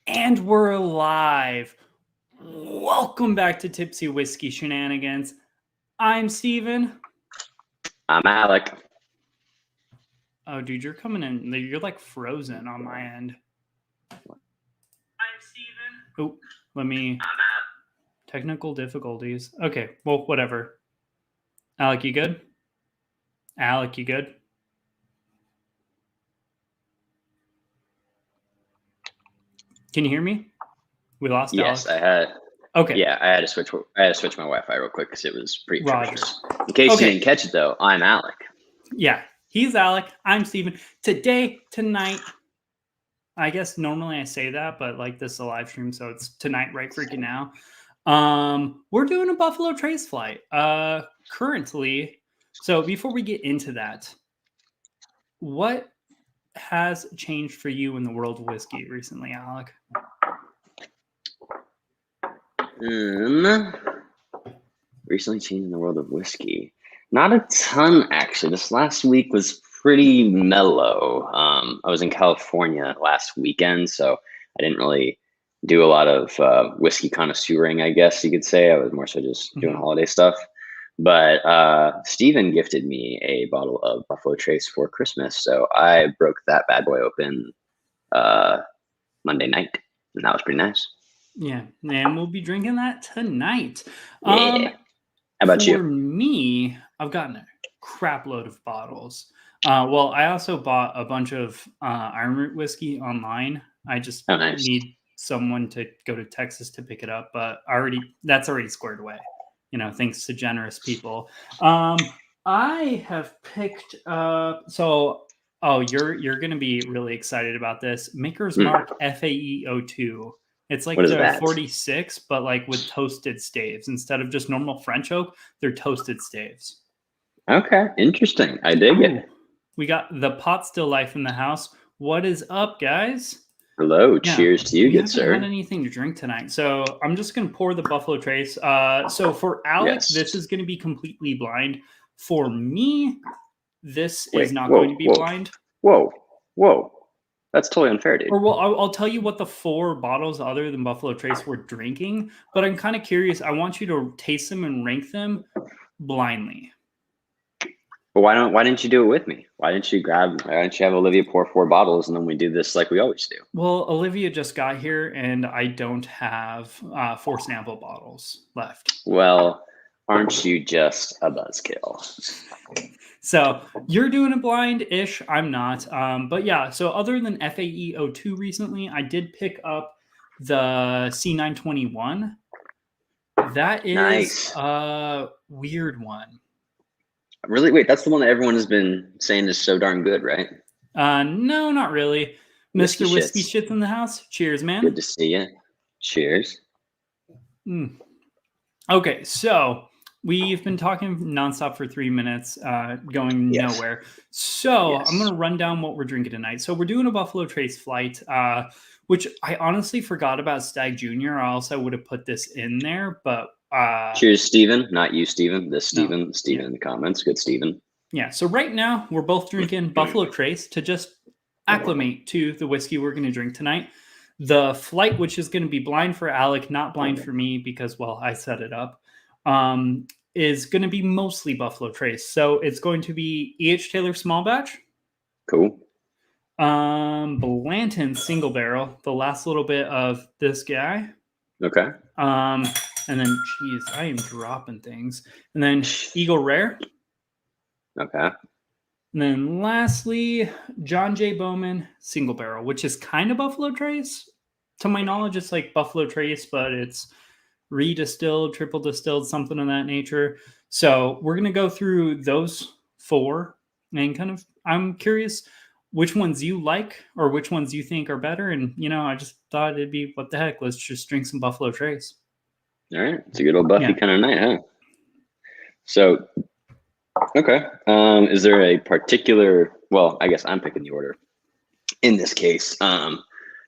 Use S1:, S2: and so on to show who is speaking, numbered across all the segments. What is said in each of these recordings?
S1: And we're alive. Welcome back to Tipsy Whiskey Shenanigans. I'm Steven.
S2: I'm Alec.
S1: Oh, dude, you're coming in. You're like frozen on my end. I'm Steven. Oh, let me. Technical difficulties. Okay, well, whatever. Alec, you good? Alec, you good? Can you hear me? We lost
S2: Yes,
S1: Alec.
S2: I had.
S1: Okay.
S2: Yeah, I had to switch. I had to switch my Wi-Fi real quick because it was pretty atrocious.
S1: Roger.
S2: In case
S1: Okay.
S2: you didn't catch it, though, I'm Alec.
S1: Yeah, he's Alec. I'm Steven. Tonight. I guess normally I say that, but like this is a live stream, so it's tonight, right freaking now. We're doing a Buffalo Trace flight. Currently, so before we get into that, what has changed for you in the world of whiskey recently, Alec?
S2: Recently changed in the world of whiskey. Not a ton, actually. This last week was pretty mellow. I was in California last weekend, so I didn't really do a lot of whiskey connoisseuring, I guess you could say. I was more so just doing holiday stuff. But Steven gifted me a bottle of Buffalo Trace for Christmas, so I broke that bad boy open Monday night, and that was pretty nice.
S1: Yeah, and we'll be drinking that tonight.
S2: Yeah. How about
S1: For
S2: you?
S1: me, I've gotten a crap load of bottles. Well, I also bought a bunch of Iron Root whiskey online. I just
S2: Nice.
S1: need someone to go to Texas to pick it up, but that's already squared away. Thanks to generous people. I have picked up. You're gonna be really excited about this. Maker's Mark FAE02. It's like the 46, but like with toasted staves instead of just normal French oak. They're toasted staves.
S2: Okay, interesting. I dig it.
S1: We got the pot still life in the house. What is up, guys?
S2: Hello. Cheers to you, good sir.
S1: I haven't had anything to drink tonight, so I'm just gonna pour the Buffalo Trace. So for Alec, This is going to be completely blind. For me, this is not going to be blind.
S2: Whoa. That's totally unfair, dude.
S1: Or well, I'll tell you what the 4 bottles other than Buffalo Trace we're drinking, but I'm kind of curious. I want you to taste them and rank them blindly.
S2: But why didn't you do it with me? Why didn't you have Olivia pour 4 bottles and then we do this like we always do?
S1: Well, Olivia just got here and I don't have 4 sample bottles left.
S2: Well, aren't you just a buzzkill?
S1: So you're doing a blind-ish. I'm not. But yeah, so other than FAE02 recently, I did pick up the C921. That is
S2: nice.
S1: A weird one.
S2: Really? Wait, that's the one that everyone has been saying is so darn good, right?
S1: No, not really. Mr. Whiskey Shits in the house. Cheers, man.
S2: Good to see you. Cheers.
S1: Okay, so we've been talking nonstop for 3 minutes, going nowhere. So I'm going to run down what we're drinking tonight. So we're doing a Buffalo Trace flight, which I honestly forgot about Stag Junior. Or else I would have put this in there, but
S2: cheers, Steven. Not you, Steven. This Steven. No. Steven in the comments. Good, Steven.
S1: Yeah. So right now we're both drinking Buffalo Trace to just acclimate to the whiskey we're going to drink tonight. The flight, which is going to be blind for Alec, not blind for me because, well, I set it up, is going to be mostly Buffalo Trace. So it's going to be E.H. Taylor Small Batch.
S2: Cool.
S1: Blanton Single Barrel, the last little bit of this guy.
S2: Okay.
S1: And then, geez, I am dropping things. And then Eagle Rare.
S2: Okay.
S1: And then lastly, John J. Bowman Single Barrel, which is kind of Buffalo Trace. To my knowledge, it's like Buffalo Trace, but it's redistilled, triple distilled, something of that nature. So we're going to go through those 4 and kind of, I'm curious which ones you like or which ones you think are better. And, I just thought it'd be, what the heck, let's just drink some Buffalo Trace.
S2: All right. It's a good old Buffy kind of night, huh? So, okay. Is there a particular, well, I guess I'm picking the order in this case.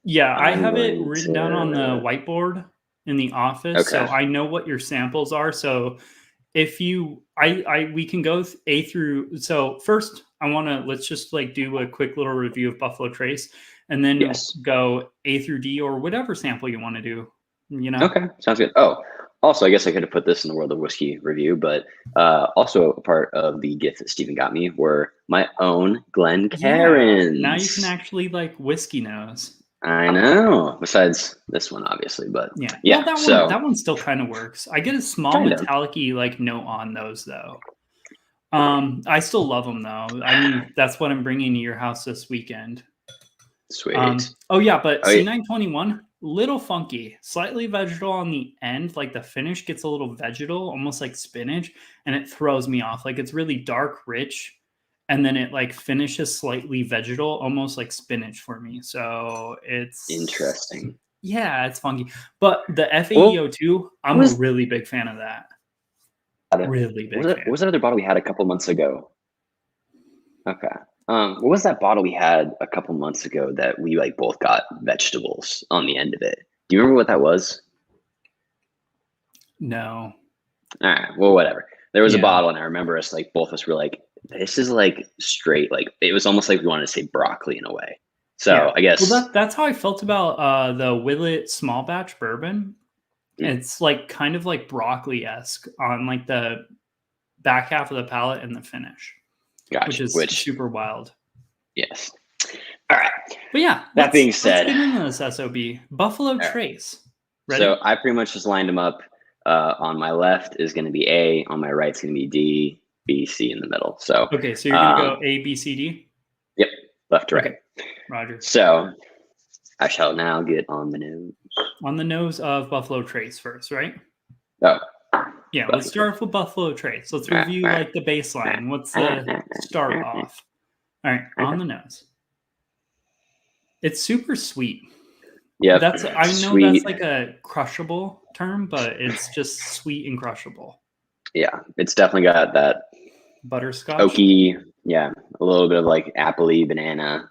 S1: Yeah, I have it written down on the whiteboard in the office. Okay. So I know what your samples are. So if we can go A through. So first let's just like do a quick little review of Buffalo Trace. and then
S2: Yes.
S1: go A through D or whatever sample you want to do.
S2: Okay, sounds good. Oh, also, I guess I could have put this in the World of Whiskey review, but also a part of the gift that Stephen got me were my own Glencairns.
S1: Now you can actually like whiskey nose.
S2: I know. Besides this one, obviously, but
S1: Well, that one still kind of works. I get a small metallic-y like note on those though. I still love them though. I mean, that's what I'm bringing to your house this weekend.
S2: Sweet.
S1: But C921, little funky, slightly vegetal on the end. Like the finish gets a little vegetal, almost like spinach, and it throws me off. Like it's really dark, rich, and then it like finishes slightly vegetal, almost like spinach for me. So it's
S2: interesting.
S1: Yeah, it's funky. But the FAEO2, I'm a really big fan of that. Really big fan.
S2: What was that other bottle we had a couple months ago? Okay. What was that bottle we had a couple months ago that we like both got vegetables on the end of it? Do you remember what that was?
S1: No.
S2: All right. Well, whatever. There was a bottle, and I remember us like both of us were like, "This is like straight." Like it was almost like we wanted to say broccoli in a way. So I guess
S1: that's how I felt about the Willet small batch bourbon. It's like kind of like broccoli-esque on like the back half of the palate and the finish.
S2: Gotcha.
S1: Which is super wild.
S2: Yes. All right.
S1: But yeah,
S2: that being said,
S1: let's get into this SOB. Buffalo Trace.
S2: Ready? So I pretty much just lined them up. On my left is going to be A. On my right is going to be D, B, C in the middle. So
S1: okay, so you're going to go A, B, C, D?
S2: Yep. Left to right.
S1: Okay. Roger.
S2: So I shall now get on the nose.
S1: On the nose of Buffalo Trace first, right?
S2: Oh.
S1: Yeah, let's start off with Buffalo Trace. Let's review like the baseline. What's the start off? All right, on the nose. It's super sweet.
S2: Yeah,
S1: I know that's like a crushable term, but it's just sweet and crushable.
S2: Yeah, it's definitely got that
S1: butterscotch,
S2: oaky. Yeah, a little bit of like appley banana.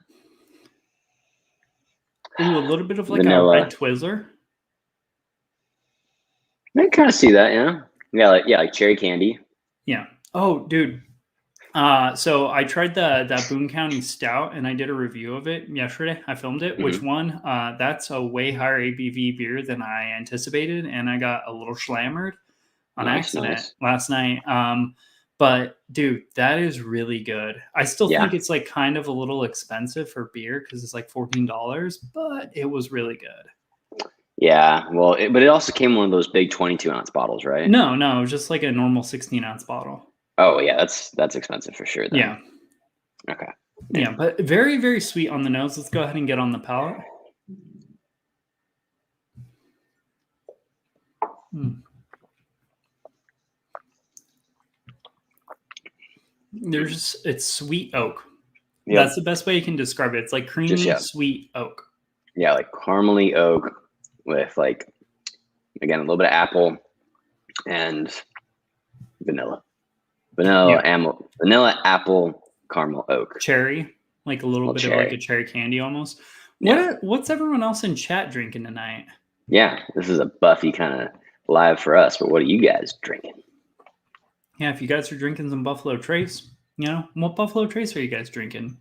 S1: Ooh, a little bit of like vanilla. A red Twizzler.
S2: I kind of see that, like cherry candy.
S1: Yeah. Oh, dude. So I tried that Boone County Stout, and I did a review of it yesterday. I filmed it. Which one? That's a way higher ABV beer than I anticipated, and I got a little slammered on accident last night. But dude, that is really good. I still think it's like kind of a little expensive for beer because it's like $14, but it was really good.
S2: Yeah, well, but it also came in one of those big 22-ounce bottles, right?
S1: No, it was just like a normal 16-ounce bottle.
S2: Oh yeah, that's expensive for sure. Then.
S1: Yeah.
S2: Okay.
S1: Yeah, but very, very sweet on the nose. Let's go ahead and get on the palate. It's sweet oak. Yep. That's the best way you can describe it. It's like creamy, sweet oak.
S2: Yeah, like caramely oak with like, again, a little bit of apple and vanilla. Vanilla, apple, caramel, oak.
S1: Cherry, like a little bit of like a cherry candy almost. What's everyone else in chat drinking tonight?
S2: Yeah, this is a Buffy kind of live for us, but what are you guys drinking?
S1: Yeah, if you guys are drinking some Buffalo Trace, what Buffalo Trace are you guys drinking?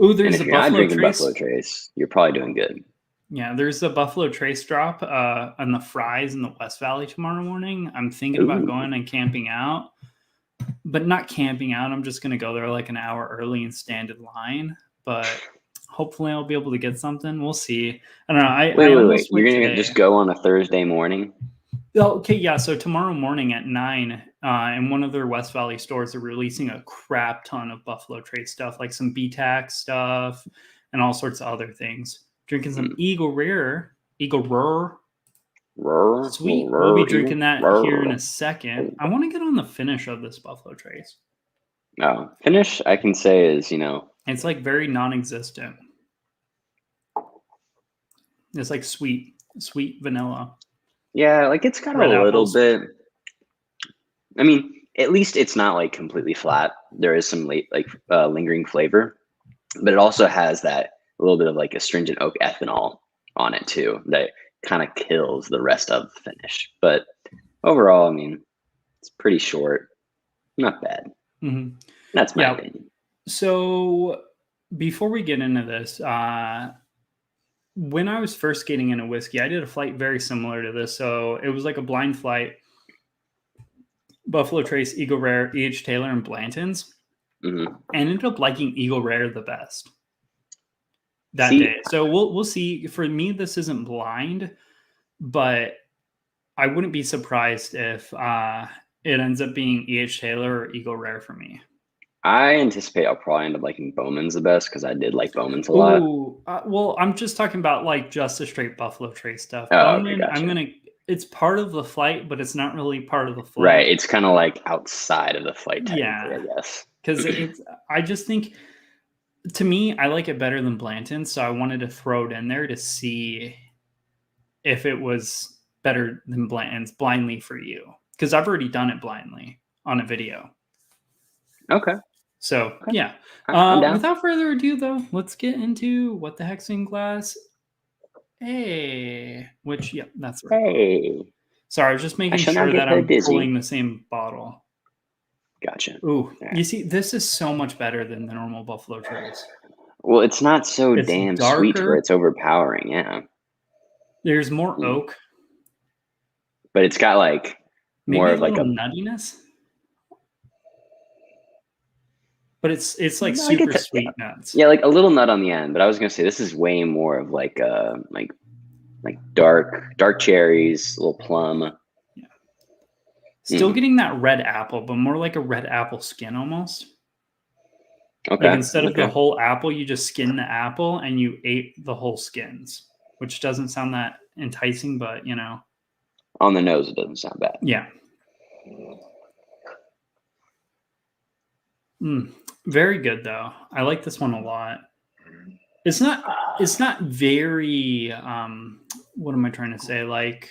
S1: Ooh, there's a Buffalo
S2: Trace. You're probably doing good.
S1: Yeah, there's a Buffalo Trace drop on the Fries in the West Valley tomorrow morning. I'm thinking about going and camping out. But not camping out. I'm just going to go there like an hour early and stand in line. But hopefully I'll be able to get something. We'll see. I don't know.
S2: Wait. You're going to just go on a Thursday morning?
S1: Okay, yeah. So tomorrow morning at 9, in one of their West Valley stores, they're releasing a crap ton of Buffalo Trace stuff, like some BTAC stuff and all sorts of other things. Drinking some Eagle Rare. Sweet. We'll be drinking that here in a second. I want to get on the finish of this Buffalo Trace.
S2: Oh, finish I can say is,
S1: it's like very non-existent. It's like sweet vanilla.
S2: Yeah, like it's got a little bit. I mean, at least it's not like completely flat. There is some lingering flavor, but it also has that a little bit of like astringent oak ethanol on it too. That kind of kills the rest of the finish. But overall, I mean, it's pretty short. Not bad. That's my opinion.
S1: So before we get into this, when I was first getting into whiskey, I did a flight very similar to this. So it was like a blind flight. Buffalo Trace, Eagle Rare, E.H. Taylor, and Blanton's.
S2: Mm-hmm.
S1: I ended up liking Eagle Rare the best that
S2: See,
S1: day. So we'll see. For me, this isn't blind, but I wouldn't be surprised if it ends up being E.H. Taylor or Eagle Rare for me.
S2: I anticipate I'll probably end up liking Bowman's the best because I did like Bowman's a lot.
S1: Ooh, well, I'm just talking about like just a straight Buffalo Trace stuff.
S2: Oh, okay,
S1: Bowman,
S2: gotcha.
S1: it's part of the flight, but it's not really part of the float.
S2: Right, it's kind of like outside of the flight, technically,
S1: Yeah,
S2: I guess.
S1: because I just think, to me, I like it better than Blanton, so I wanted to throw it in there to see if it was better than Blanton's blindly for you, because I've already done it blindly on a video.
S2: Okay.
S1: So yeah.
S2: I'm down.
S1: Without further ado, though, let's get into what the heck's in glass. Hey, which that's right.
S2: Hey,
S1: Sorry, I was just making
S2: shall not
S1: sure
S2: get
S1: that
S2: very
S1: I'm
S2: dizzy.
S1: pulling the same bottle.
S2: Gotcha.
S1: Ooh,
S2: Alright.
S1: you see, this is so much better than the normal Buffalo Trace.
S2: Well, it's not so
S1: It's
S2: damn sweet
S1: darker.
S2: where it's overpowering, yeah.
S1: There's more oak,
S2: But it's got like
S1: maybe
S2: more
S1: a
S2: of like
S1: little
S2: a
S1: nuttiness. But it's like
S2: I get
S1: super
S2: that,
S1: sweet nuts.
S2: yeah, like a little nut on the end. But I was gonna say this is way more of like dark cherries, a little plum.
S1: Yeah. Still getting that red apple, but more like a red apple skin almost.
S2: Okay.
S1: Like instead of the whole apple, you just skin the apple and you ate the whole skins, which doesn't sound that enticing, but you know.
S2: On the nose, it doesn't sound bad.
S1: Yeah. Very good though. I like this one a lot. It's not very what am I trying to say? Like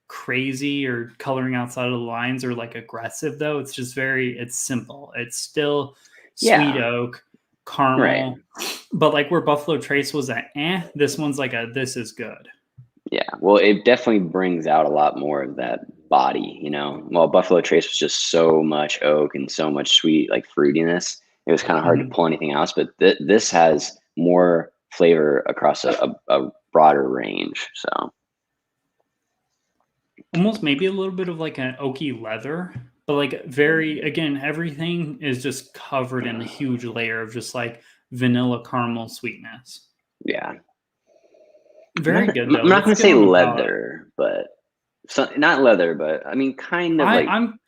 S1: crazy or coloring outside of the lines or like aggressive though. It's just it's simple. It's still sweet oak, caramel. Right. But like where Buffalo Trace was at, this one's like this is good.
S2: Yeah, well, it definitely brings out a lot more of that body, you know. Well, Buffalo Trace was just so much oak and so much sweet, like fruitiness. It was kind of hard to pull anything else, but this has more flavor across a broader range. So
S1: almost maybe a little bit of like an oaky leather, but like again, everything is just covered in a huge layer of just like vanilla caramel sweetness.
S2: Yeah.
S1: Very good though.
S2: I'm not going to say leather, but not leather, but I mean kind of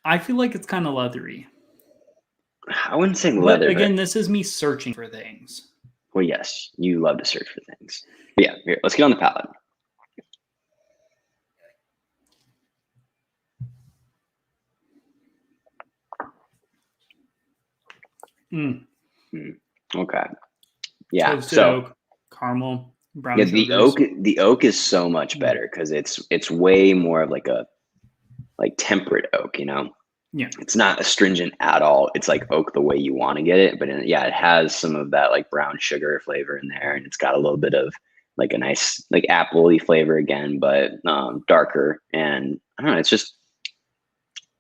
S1: I feel like it's kind of leathery.
S2: I wouldn't say leather.
S1: But again, this is me searching for things.
S2: Well, yes, you love to search for things. But yeah, here, let's get on the palate. Okay. Yeah.
S1: Toasted oak, caramel, brown sugars.
S2: the oak is so much better because it's way more of like a temperate oak, you know.
S1: Yeah.
S2: It's not astringent at all. It's like oak the way you want to get it, but it has some of that like brown sugar flavor in there, and it's got a little bit of like a nice like appley flavor again, but darker. And I don't know, it's just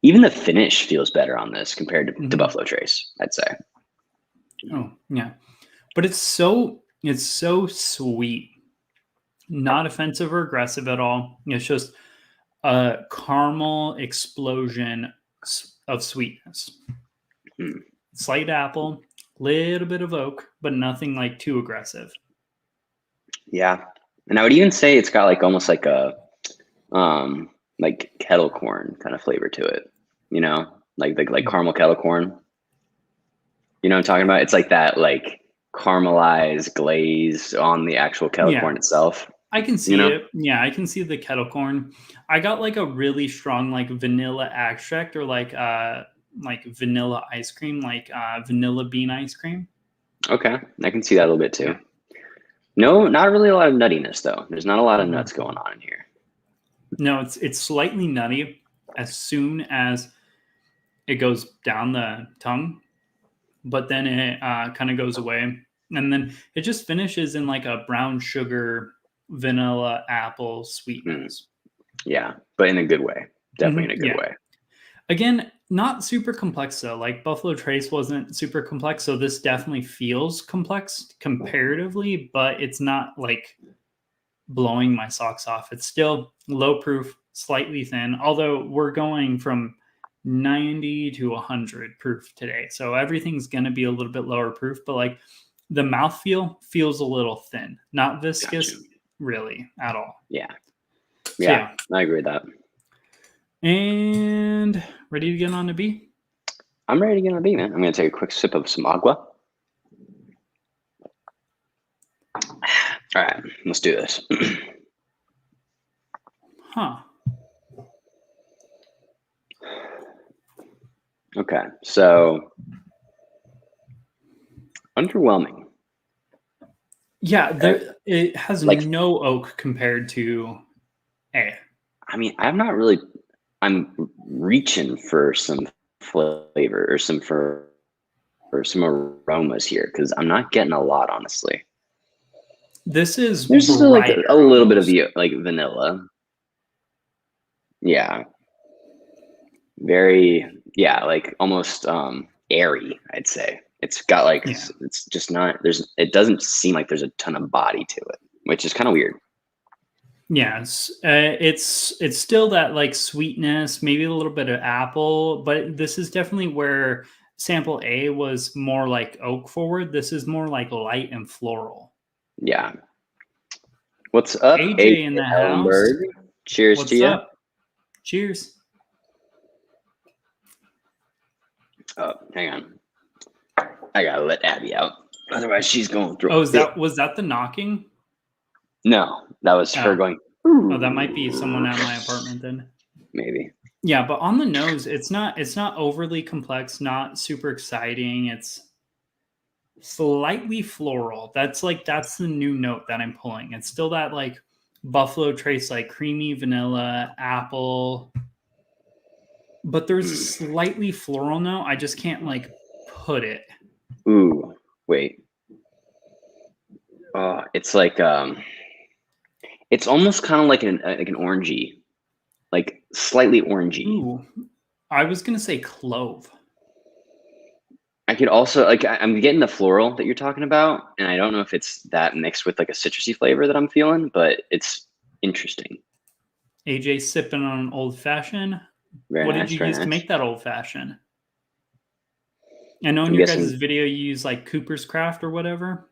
S2: even the finish feels better on this compared to Buffalo Trace, I'd say.
S1: Oh yeah, but it's so sweet, not offensive or aggressive at all. It's just a caramel explosion of sweetness. Slight apple, little bit of oak, but nothing like too aggressive.
S2: Yeah, and I would even say it's got like almost like a like kettle corn kind of flavor to it, you know, like caramel kettle corn. You know what I'm talking about? It's like that like caramelized glaze on the actual kettle corn itself.
S1: I can see it. Yeah, I can see the kettle corn. I got like a really strong like vanilla extract or like vanilla ice cream, like vanilla bean ice cream.
S2: Okay, I can see that a little bit too. Yeah. No, not really a lot of nuttiness though. There's not a lot of nuts going on in here.
S1: No, it's slightly nutty as soon as it goes down the tongue, but then it kind of goes away, and then it just finishes in like a brown sugar, vanilla apple sweetness.
S2: Yeah, but in a good way. Definitely in a good way.
S1: Again, not super complex though. Like Buffalo Trace wasn't super complex, so this definitely feels complex comparatively, but it's not like blowing my socks off. It's still low proof, slightly thin, although we're going from 90 to 100 proof today. So everything's going to be a little bit lower proof, but like the mouthfeel feels a little thin, not viscous really at all.
S2: Yeah.
S1: So,
S2: Yeah, I agree with that.
S1: And ready to get on to B?
S2: I'm ready to get on B, man. I'm going to take a quick sip of some agua. All right, let's do this.
S1: Huh.
S2: Okay, so underwhelming.
S1: Yeah, it has
S2: Like-
S1: no oak compared to A.
S2: I mean, I'm reaching for some flavor or some aromas here because I'm not getting a lot, honestly.
S1: This is
S2: There's still like
S1: brighter
S2: a little bit of
S1: almost.
S2: like vanilla. Yeah. Very, yeah, like almost airy, I'd say. It's got like,
S1: Yeah.
S2: it's just not, it doesn't seem like there's a ton of body to it, which is kind of weird.
S1: Yes, it's still that like sweetness, maybe a little bit of apple, but this is definitely where sample A was more like oak forward. This is more like light and floral.
S2: Yeah. What's up,
S1: AJ in the
S2: Ellenberg?
S1: house.
S2: Cheers
S1: What's
S2: to you.
S1: up? Cheers.
S2: Oh, hang on. I gotta let Abby out. Otherwise, she's going through.
S1: Oh, was that the knocking?
S2: No, that was her going.
S1: Oh, that might be someone at my apartment then.
S2: Maybe.
S1: Yeah, but on the nose, it's not overly complex, not super exciting. It's slightly floral. That's the new note that I'm pulling. It's still that like Buffalo Trace, like creamy vanilla, apple. But there's a slightly floral note. I just can't like put it.
S2: Ooh, wait. It's like it's almost kind of like an orangey, like slightly orangey.
S1: Ooh, I was gonna say clove.
S2: I could also like I'm getting the floral that you're talking about, and I don't know if it's that mixed with like a citrusy flavor that I'm feeling, but it's interesting.
S1: AJ sipping on an old fashioned.
S2: Very
S1: What
S2: nice,
S1: did you
S2: very
S1: use to
S2: nice.
S1: make that old fashioned? I know in
S2: I'm
S1: your
S2: guessing-
S1: guys' video you use like Cooper's Craft or whatever,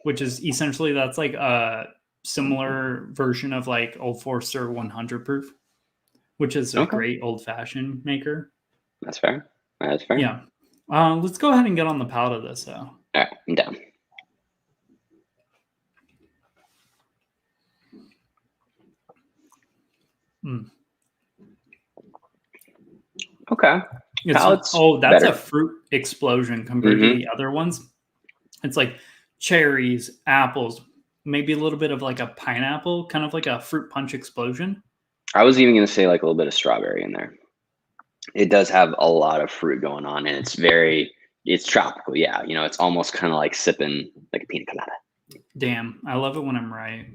S1: which is essentially that's like a similar version of like Old Forester 100 proof, which is a
S2: Okay.
S1: great old fashioned maker.
S2: That's fair. That's fair.
S1: Yeah. Let's go ahead and get on the palate of this though.
S2: All right, I'm down.
S1: Mm.
S2: Okay. Palate's
S1: That's
S2: better.
S1: a fruit explosion compared to the other ones. It's like cherries, apples, maybe a little bit of like a pineapple, kind of like a fruit punch explosion.
S2: I was even going to say like a little bit of strawberry in there. It does have a lot of fruit going on, and it's tropical. Yeah, you know, it's almost kind of like sipping like a pina colada.
S1: Damn, I love it when I'm right.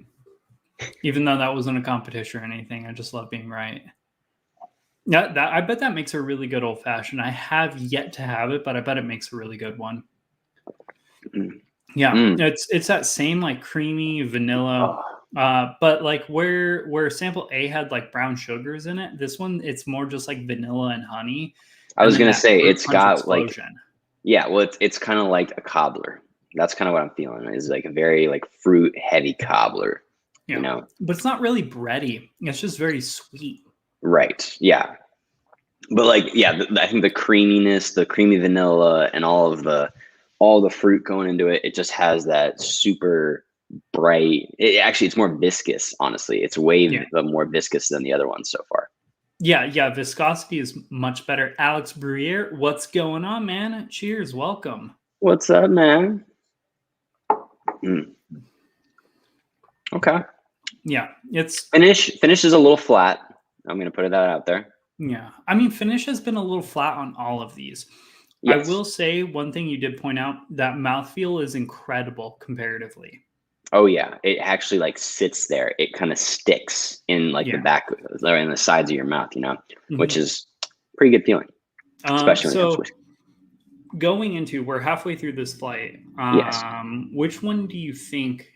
S1: Even though that wasn't a competition or anything, I just love being right. Yeah, I bet that makes a really good old fashioned. I have yet to have it, but I bet it makes a really good one.
S2: Mm.
S1: Yeah,
S2: Mm.
S1: it's that same like creamy vanilla, but like where sample A had like brown sugars in it, this one it's more just like vanilla and honey.
S2: I was
S1: and then
S2: gonna
S1: that
S2: say
S1: fruit
S2: it's
S1: punch
S2: got
S1: explosion.
S2: like well, it's kind of like a cobbler. That's kind of what I'm feeling. Is like a very like fruit heavy cobbler.
S1: Yeah.
S2: You know,
S1: But it's not really bready. It's just very sweet.
S2: right? Yeah, but like I think the creaminess, the creamy vanilla, and all the fruit going into it, it just has that super bright. It's more viscous. Honestly, it's way more viscous than the other ones so far.
S1: Yeah, viscosity is much better. Alex Bruyere, what's going on, man? Cheers, welcome.
S2: What's up, man? Okay.
S1: Yeah, it's
S2: finish is a little flat. I'm gonna put that out there.
S1: Yeah, I mean, finish has been a little flat on all of these.
S2: Yes.
S1: I will say one thing you did point out, that mouthfeel is incredible comparatively.
S2: Oh yeah, it actually like sits there. It kind of sticks in like the back or in the sides of your mouth, you know, which is pretty good feeling. Especially when it comes with
S1: going into, we're halfway through this flight.
S2: Yes.
S1: Which one do you think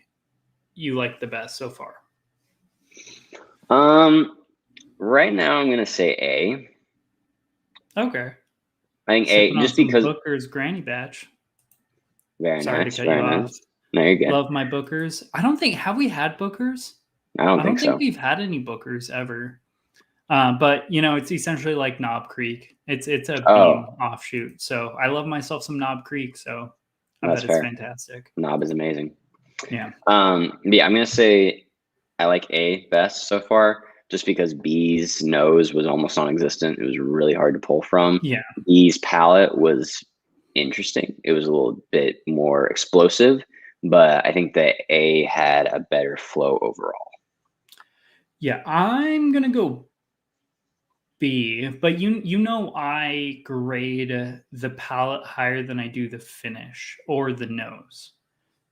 S1: you like the best so far?
S2: Right now I'm gonna say A.
S1: Okay.
S2: I think A
S1: Sipping on
S2: just
S1: some
S2: because
S1: Booker's Granny Batch.
S2: very
S1: Sorry to
S2: nice,
S1: cut you
S2: very
S1: off.
S2: nice. No, you're good.
S1: Love my Bookers. I don't think have we had Bookers?
S2: I don't
S1: I don't
S2: think
S1: think
S2: so.
S1: we've had any Bookers ever. But it's essentially like Knob Creek. It's a bean
S2: Oh,
S1: offshoot. So I love myself some Knob Creek. So I
S2: that's
S1: bet it's
S2: fair.
S1: fantastic.
S2: Knob is amazing.
S1: Yeah.
S2: Yeah, I'm gonna say I like A best so far, just because B's nose was almost non-existent. It was really hard to pull from.
S1: Yeah.
S2: B's palette was interesting. It was a little bit more explosive, but I think that A had a better flow overall.
S1: Yeah. I'm gonna go B, but I grade the palette higher than I do the finish or the nose.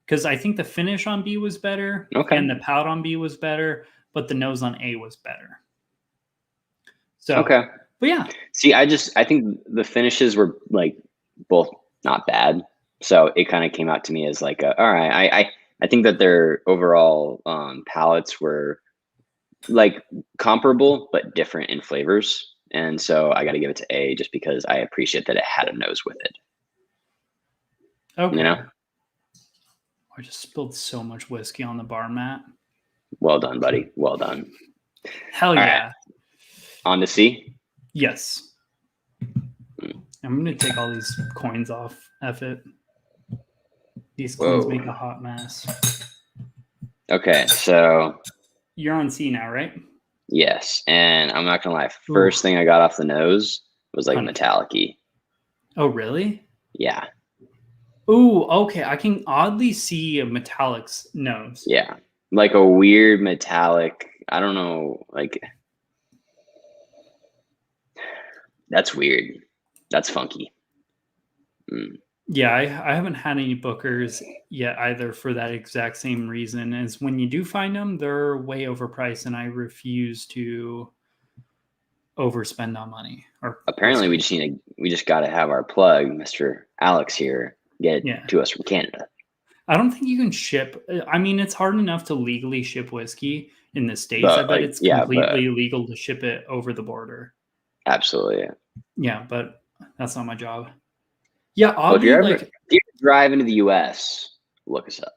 S1: Because I think the finish on B was better
S2: Okay.
S1: and the palette on B was better, but the nose on A was better. So,
S2: Okay.
S1: but yeah,
S2: See, I think the finishes were like both not bad. So it kind of came out to me as like, all right, I think that their overall palettes were like comparable but different in flavors. And so I got to give it to A just because I appreciate that it had a nose with it. You know,
S1: okay. I just spilled so much whiskey on the bar mat.
S2: well done, buddy. Well done.
S1: Hell
S2: All right,
S1: yeah.
S2: on to C.
S1: Yes. I'm going to take all these coins off. F it. These coins make a
S2: Whoa.
S1: hot mess.
S2: Okay, so
S1: You're on C now, right?
S2: yes, and I'm not gonna lie.
S1: Ooh,
S2: First thing I got off the nose was like
S1: honey.
S2: metallic-y.
S1: Oh, really?
S2: Yeah,
S1: Ooh, okay. I can oddly see a metallic's nose.
S2: yeah, like a weird metallic. I don't know, like that's weird. That's funky. Mm.
S1: Yeah, I haven't had any Bookers yet either for that exact same reason. As when you do find them, they're way overpriced, and I refuse to overspend on money or
S2: Apparently,
S1: whiskey.
S2: we just got to have our plug, Mr. Alex here, get it
S1: Yeah.
S2: to us from Canada.
S1: I don't think you can ship. I mean, it's hard enough to legally ship whiskey in the States. I
S2: But
S1: bet
S2: like,
S1: it's
S2: yeah, but
S1: completely legal to ship it over the border.
S2: absolutely. Yeah.
S1: Yeah, but that's not my job. Yeah,
S2: Well,
S1: oddly,
S2: if you drive into the U.S., look us up.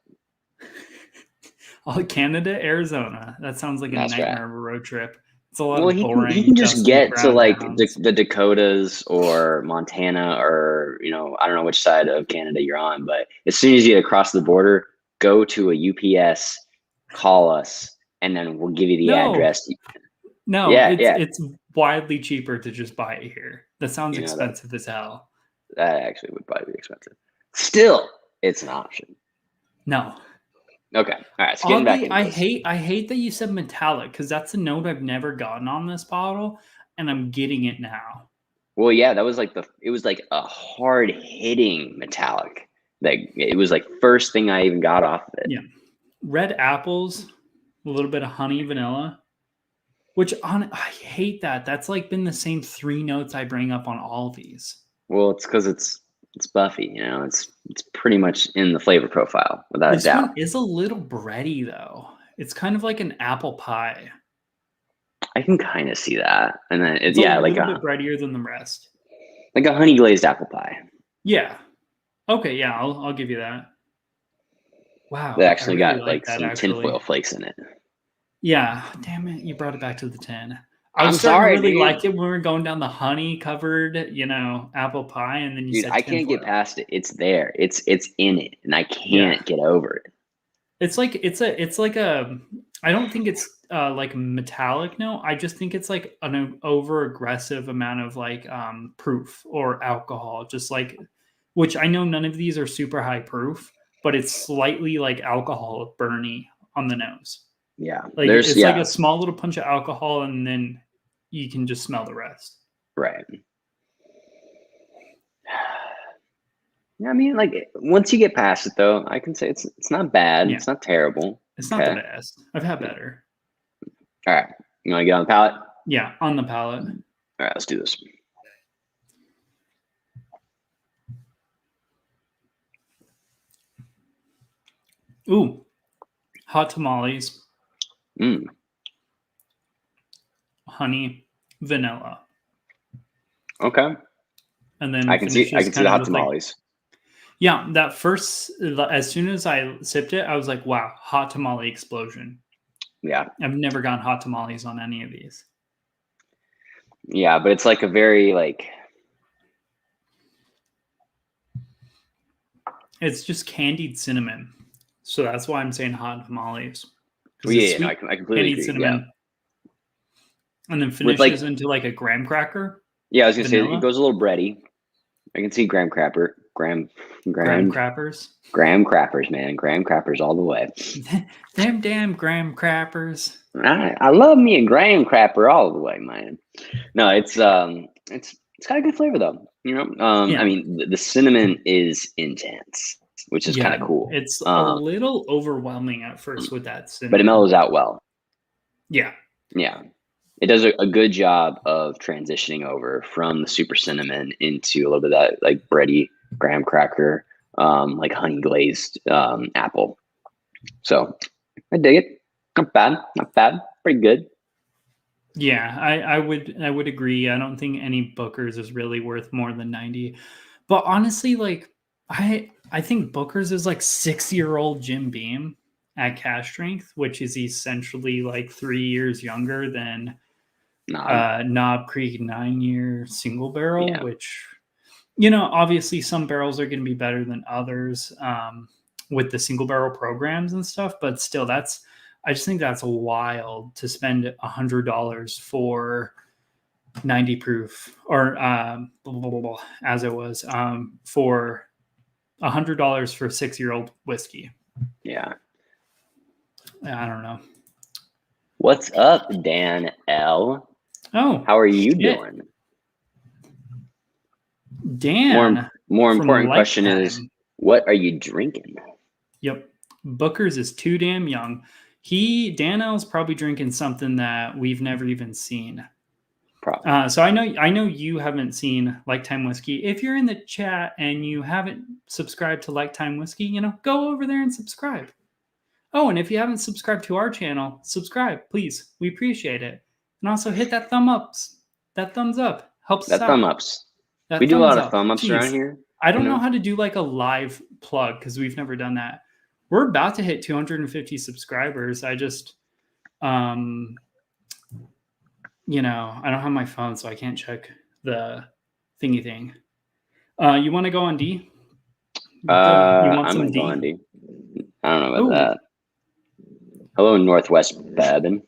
S1: Canada, Arizona. That sounds like a
S2: That's right.
S1: nightmare of a road trip. It's a lot
S2: Well,
S1: of
S2: he
S1: boring,
S2: can just
S1: dusty
S2: get to
S1: brown
S2: like
S1: towns.
S2: the Dakotas or Montana or I don't know which side of Canada you're on, but as soon as you get across the border, go to a UPS, call us, and then we'll give you the
S1: No,
S2: address.
S1: no,
S2: Yeah,
S1: it's
S2: yeah,
S1: it's widely cheaper to just buy it here. That sounds
S2: that
S1: expensive as hell.
S2: that actually would probably be expensive. Still, it's an option.
S1: No.
S2: Okay, all right. So getting back
S1: Oddly,
S2: into this.
S1: I hate that you said metallic because that's a note I've never gotten on this bottle, and I'm getting it now.
S2: Well, yeah, that was like it was like a hard hitting metallic. Like it was like first thing I even got off of it.
S1: Yeah. Red apples, a little bit of honey vanilla, which I hate that. That's like been the same three notes I bring up on all these.
S2: Well, it's because it's Buffy. It's pretty much in the flavor profile without a
S1: This one
S2: doubt.
S1: is a little bready though. It's kind of like an apple pie.
S2: I can kind of see that, and then
S1: It's a
S2: yeah,
S1: little bit breadier than the rest.
S2: like a honey glazed apple pie.
S1: Yeah. Okay. Yeah, I'll give you that. Wow,
S2: That
S1: I
S2: actually
S1: really
S2: got
S1: like
S2: like
S1: that
S2: some
S1: actually.
S2: tinfoil flakes in it.
S1: Yeah, damn it, you brought it back to the 10. I
S2: I'm
S1: was starting to
S2: sorry,
S1: really
S2: dude.
S1: like it when we were going down the honey covered, apple pie, and then you
S2: Dude,
S1: said
S2: I can't get
S1: tinfoil.
S2: past it. It's there. It's in it, and I
S1: Yeah.
S2: can't get over it.
S1: It's like a I don't think it's like metallic no. I just think it's like an over aggressive amount of like proof or alcohol, just like which I know none of these are super high proof, but it's slightly like alcohol burny on the nose.
S2: Yeah,
S1: Like
S2: there's
S1: it's like
S2: yeah,
S1: a small little punch of alcohol, and then you can just smell the rest.
S2: right. Yeah, I mean, like once you get past it, though, I can say it's not bad.
S1: Yeah,
S2: It's not terrible.
S1: it's not the
S2: Okay.
S1: best. I've had
S2: Yeah.
S1: better.
S2: All right. You want to get on the palette?
S1: Yeah, on the palate.
S2: All right, let's do this.
S1: Ooh, hot tamales.
S2: Mm.
S1: honey, vanilla.
S2: Okay.
S1: And then
S2: I can see
S1: finishes
S2: the
S1: kind of
S2: hot
S1: with like,
S2: tamales.
S1: yeah, that first, as soon as I sipped it, I was like, wow, hot tamale explosion.
S2: Yeah.
S1: I've never gotten hot tamales on any of these.
S2: Yeah, but it's like a very like
S1: It's just candied cinnamon. So that's why I'm saying hot tamales. Because it's
S2: yeah, no,
S1: sweet
S2: I completely
S1: candied
S2: agree.
S1: cinnamon.
S2: Yeah.
S1: And then
S2: With like
S1: finishes into like a graham cracker.
S2: yeah, I was gonna say it
S1: Vanilla.
S2: goes a little bready. I can see graham crappers, man. Graham crappers all the way.
S1: Them damn graham crappers.
S2: I love me a graham crapper all the way, man. No, it's got a good flavor though. You know,
S1: Yeah.
S2: I mean the cinnamon is intense, which is kind of
S1: Yeah,
S2: cool.
S1: it's a little overwhelming at first with that cinnamon.
S2: But it mellows out well.
S1: Yeah.
S2: Yeah. It does a good job of transitioning over from the super cinnamon into a little bit of that like bready graham cracker, like honey glazed apple. So I dig it. Not bad. Pretty good.
S1: Yeah, I would agree. I don't think any Booker's is really worth more than 90. But honestly, like I think Booker's is like 6-year-old Jim Beam at cash strength, which is essentially like 3 years younger than Knob Creek 9-year single barrel,
S2: Yeah.
S1: which, you know, obviously some barrels are going to be better than others with the single barrel programs and stuff, but still I just think that's wild to spend $100 for 90 proof or blah, blah, blah, blah, as it was for $100 for 6-year-old whiskey.
S2: Yeah.
S1: I don't know.
S2: What's up, Dan L?
S1: Oh,
S2: how are you doing?
S1: Dan.
S2: More important question is, what are you drinking?
S1: Yep. Booker's is too damn young. Dan L's probably drinking something that we've never even seen.
S2: Probably.
S1: So I know you haven't seen Lifetime Whiskey. If you're in the chat and you haven't subscribed to Lifetime Whiskey, you know, go over there and subscribe. Oh, and if you haven't subscribed to our channel, subscribe, please. We appreciate it. And also hit that thumbs up. Helps
S2: that
S1: us
S2: thumb
S1: out.
S2: ups.
S1: That
S2: we do a lot
S1: up.
S2: of thumb ups around here.
S1: I don't know how to do like a live plug because we've never done that. We're about to hit 250 subscribers. I just, you know, I don't have my phone, so I can't check the thingy thing. You want to go on D?
S2: You want some D? Go on D. I don't know about that. Hello, Northwest Bourbon.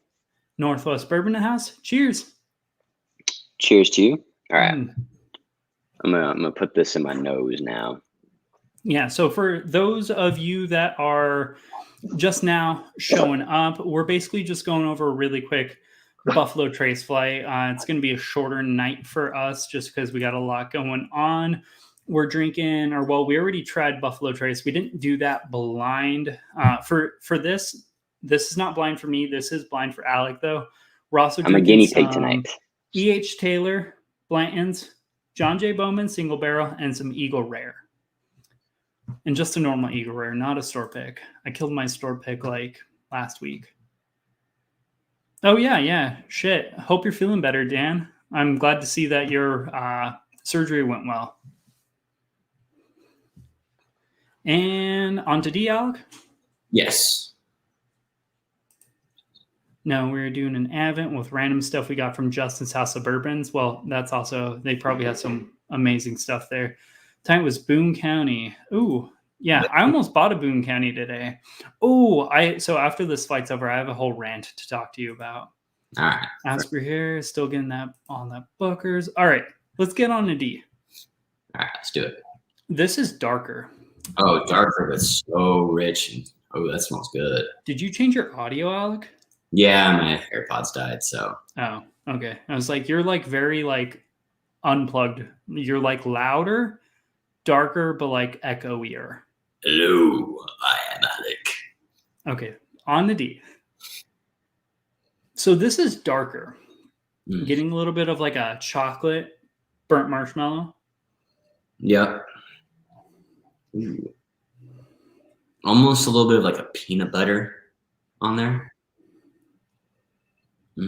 S1: Northwest Bourbon House. Cheers.
S2: Cheers to you. All right. I'm gonna put this in my nose now.
S1: Yeah. So for those of you that are just now showing up, we're basically just going over a really quick Buffalo Trace flight. It's going to be a shorter night for us just because we got a lot going on. We're drinking, we already tried Buffalo Trace. We didn't do that blind. For this is not blind for me. This is blind for Alec, though. We're also
S2: I'm a guinea pig tonight.
S1: E.H. Taylor, Blanton's, John J. Bowman, single barrel, and some Eagle Rare. And just a normal Eagle Rare, not a store pick. I killed my store pick like last week. Oh, yeah. Shit. Hope you're feeling better, Dan. I'm glad to see that your surgery went well. And on to D, Alec?
S3: Yes.
S1: No, we're doing an Advent with random stuff we got from Justin's House of Bourbons. Well, that's also, they probably have some amazing stuff there. Time was Boone County. Ooh, yeah, I almost bought a Boone County today. So after this flight's over, I have a whole rant to talk to you about.
S3: All right.
S1: Asper here, still getting that on that Booker's. All right, let's get on to D.
S3: All right, let's do it.
S1: This is darker.
S3: Oh, darker, but so rich. Oh, that smells good.
S1: Did you change your audio, Alec?
S3: Yeah, my AirPods died, so.
S1: Oh, okay. I was like, you're like very like unplugged. You're like louder, darker, but like echoier.
S3: Hello, I am Alec.
S1: Okay, on the D. So this is darker. Getting a little bit of like a chocolate burnt marshmallow.
S3: Yep. Ooh. Almost a little bit of like a peanut butter on there.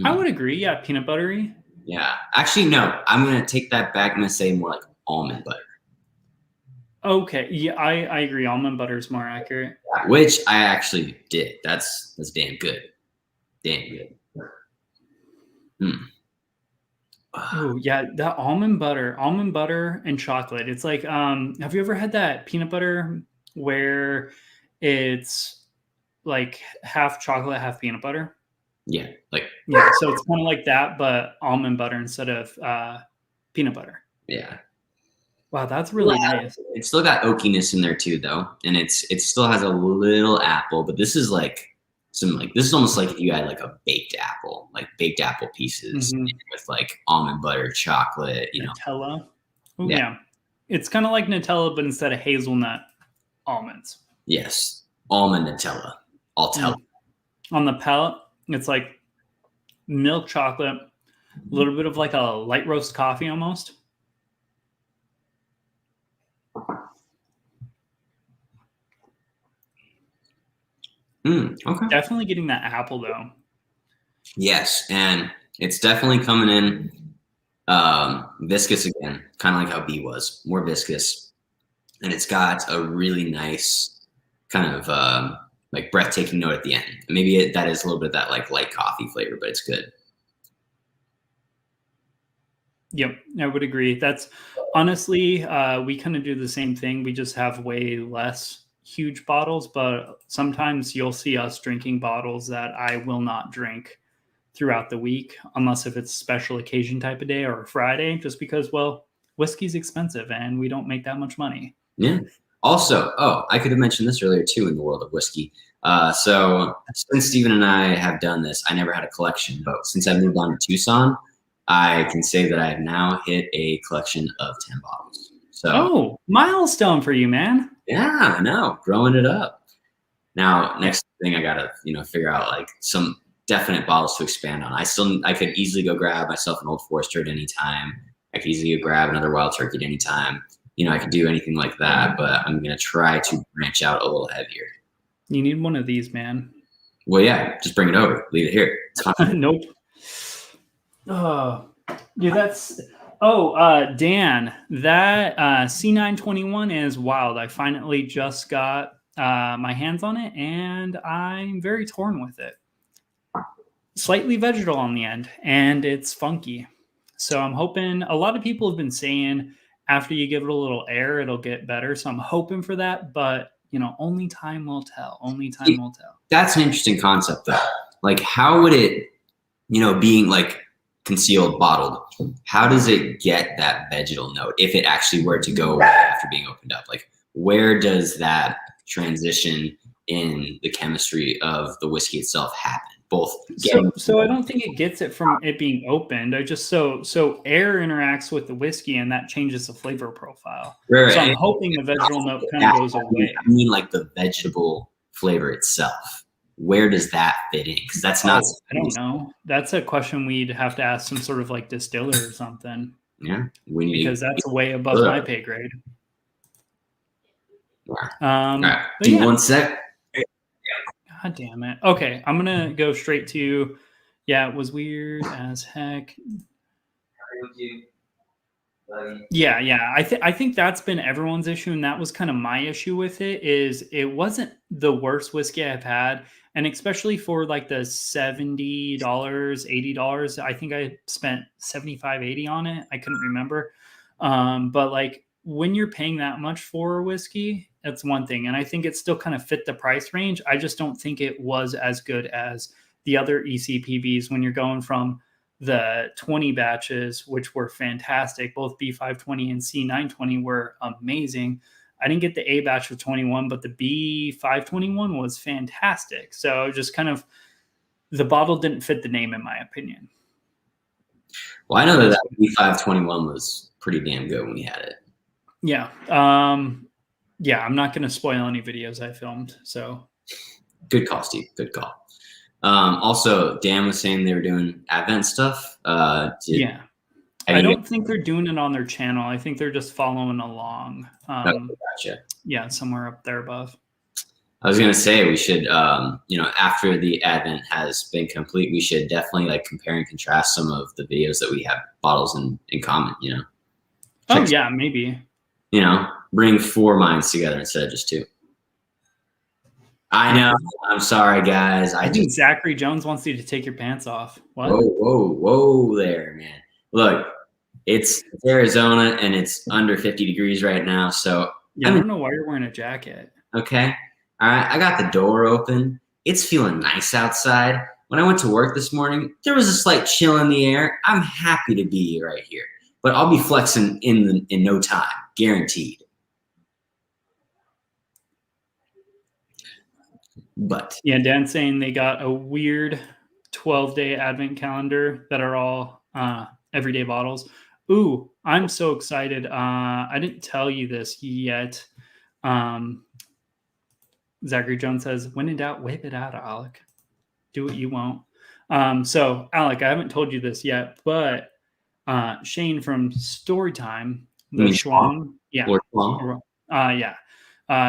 S1: I would agree. Yeah, peanut buttery.
S3: Yeah. Actually, no. I'm gonna take that back. I'm gonna say more like almond butter.
S1: Okay. Yeah, I agree. Almond butter is more accurate.
S3: Which I actually did. That's damn good. Damn good.
S1: Oh yeah, that almond butter and chocolate. It's like, have you ever had that peanut butter where it's like half chocolate, half peanut butter?
S3: Yeah. Like,
S1: Yeah, so it's kind of like that, but almond butter instead of peanut butter.
S3: yeah.
S1: Wow, that's really nice.
S3: It's still got oakiness in there too, though, and it still has a little apple. But this is like this is almost like if you had like a baked apple pieces with like almond butter, chocolate,
S1: Nutella. Oh
S3: Yeah.
S1: yeah, it's kind of like Nutella, but instead of hazelnut, almonds.
S3: Yes, almond Nutella. I'll tell.
S1: On the palate, it's like milk chocolate, a little bit of like a light roast coffee almost.
S3: Okay.
S1: Definitely getting that apple though.
S3: Yes, and it's definitely coming in viscous again, kind of like how B was, more viscous, and it's got a really nice kind of like breathtaking note at the end. And maybe that is a little bit of that like light coffee flavor, but it's good.
S1: Yep, I would agree. That's honestly, we kind of do the same thing. We just have way less huge bottles, but sometimes you'll see us drinking bottles that I will not drink throughout the week, unless if it's a special occasion type of day or a Friday, just because, well, whiskey's expensive and we don't make that much money.
S3: Yeah. Also, I could have mentioned this earlier too in the world of whiskey. So since Steven and I have done this, I never had a collection, but since I moved on to Tucson, I can say that I have now hit a collection of 10 bottles. So,
S1: milestone for you, man.
S3: Yeah, I know, growing it up. Now, next thing I gotta, figure out like some definite bottles to expand on. I could easily go grab myself an Old Forester at any time. I could easily go grab another Wild Turkey at any time. I could do anything like that, but I'm gonna try to branch out a little heavier.
S1: You need one of these, man.
S3: Well, yeah, just bring it over. Leave it here. It's fine.
S1: Nope. Oh, dude, that's. Dan, that C921 is wild. I finally just got my hands on it, and I'm very torn with it. Slightly vegetal on the end, and it's funky. So I'm hoping, a lot of people have been saying after you give it a little air, it'll get better. So I'm hoping for that, but only time will tell. Only time will tell.
S3: That's an interesting concept, though. Like, how would it, being like concealed, bottled, how does it get that vegetal note if it actually were to go away after being opened up? Like, where does that transition in the chemistry of the whiskey itself happen? So
S1: I don't think it gets it from it being opened. I just so air interacts with the whiskey and that changes the flavor profile.
S3: Right.
S1: So I'm hoping the vegetal note kind of goes away.
S3: I mean, like the vegetable flavor itself. Where does that fit in? Because that's not.
S1: I don't know. That's a question we'd have to ask some sort of like distiller or something.
S3: Yeah,
S1: because that's way above my pay grade.
S3: Right. Do you 1 sec?
S1: God damn it. Okay, I'm gonna go straight to. Yeah, it was weird as heck. Yeah. I think that's been everyone's issue, and that was kind of my issue with it. Is it wasn't the worst whiskey I've had, and especially for like the $70, $80. I think I spent $75, $80 on it. I couldn't remember, but like when you're paying that much for a whiskey, that's one thing, and I think it still kind of fit the price range. I just don't think it was as good as the other ECPVs when you're going from the 20 batches, which were fantastic. Both B520 and C920 were amazing. I didn't get the A batch of 21, but the B521 was fantastic. So just kind of the bottle didn't fit the name, in my opinion.
S3: Well, I know that B521 was pretty damn good when we had it.
S1: Yeah. Yeah, I'm not going to spoil any videos I filmed. So
S3: good call, Steve. Good call. Also, Dan was saying they were doing Advent stuff.
S1: Yeah. I don't think they're doing it on their channel. I think they're just following along.
S3: Gotcha.
S1: Yeah, somewhere up there above.
S3: I was gonna say we should, after the advent has been complete, we should definitely like compare and contrast some of the videos that we have bottles in common.
S1: Oh
S3: Check-
S1: yeah, maybe.
S3: Bring 4 minds together instead of just 2. I know. I'm sorry, guys.
S1: I think Zachary Jones wants you to take your pants off. What?
S3: Whoa there, man. Look, it's Arizona and it's under 50 degrees right now. So
S1: Yeah, I don't know why you're wearing a jacket.
S3: okay. All right. I got the door open. It's feeling nice outside. When I went to work this morning, there was a slight chill in the air. I'm happy to be right here, but I'll be flexing in no time, guaranteed. But
S1: yeah, Dan's saying they got a weird 12-day advent calendar that are all everyday bottles. Ooh, I'm so excited. I didn't tell you this yet. Zachary Jones says, when in doubt, whip it out, Alec. Do what you want. So, Alec, I haven't told you this yet, but Shane from Storytime, the Schwang,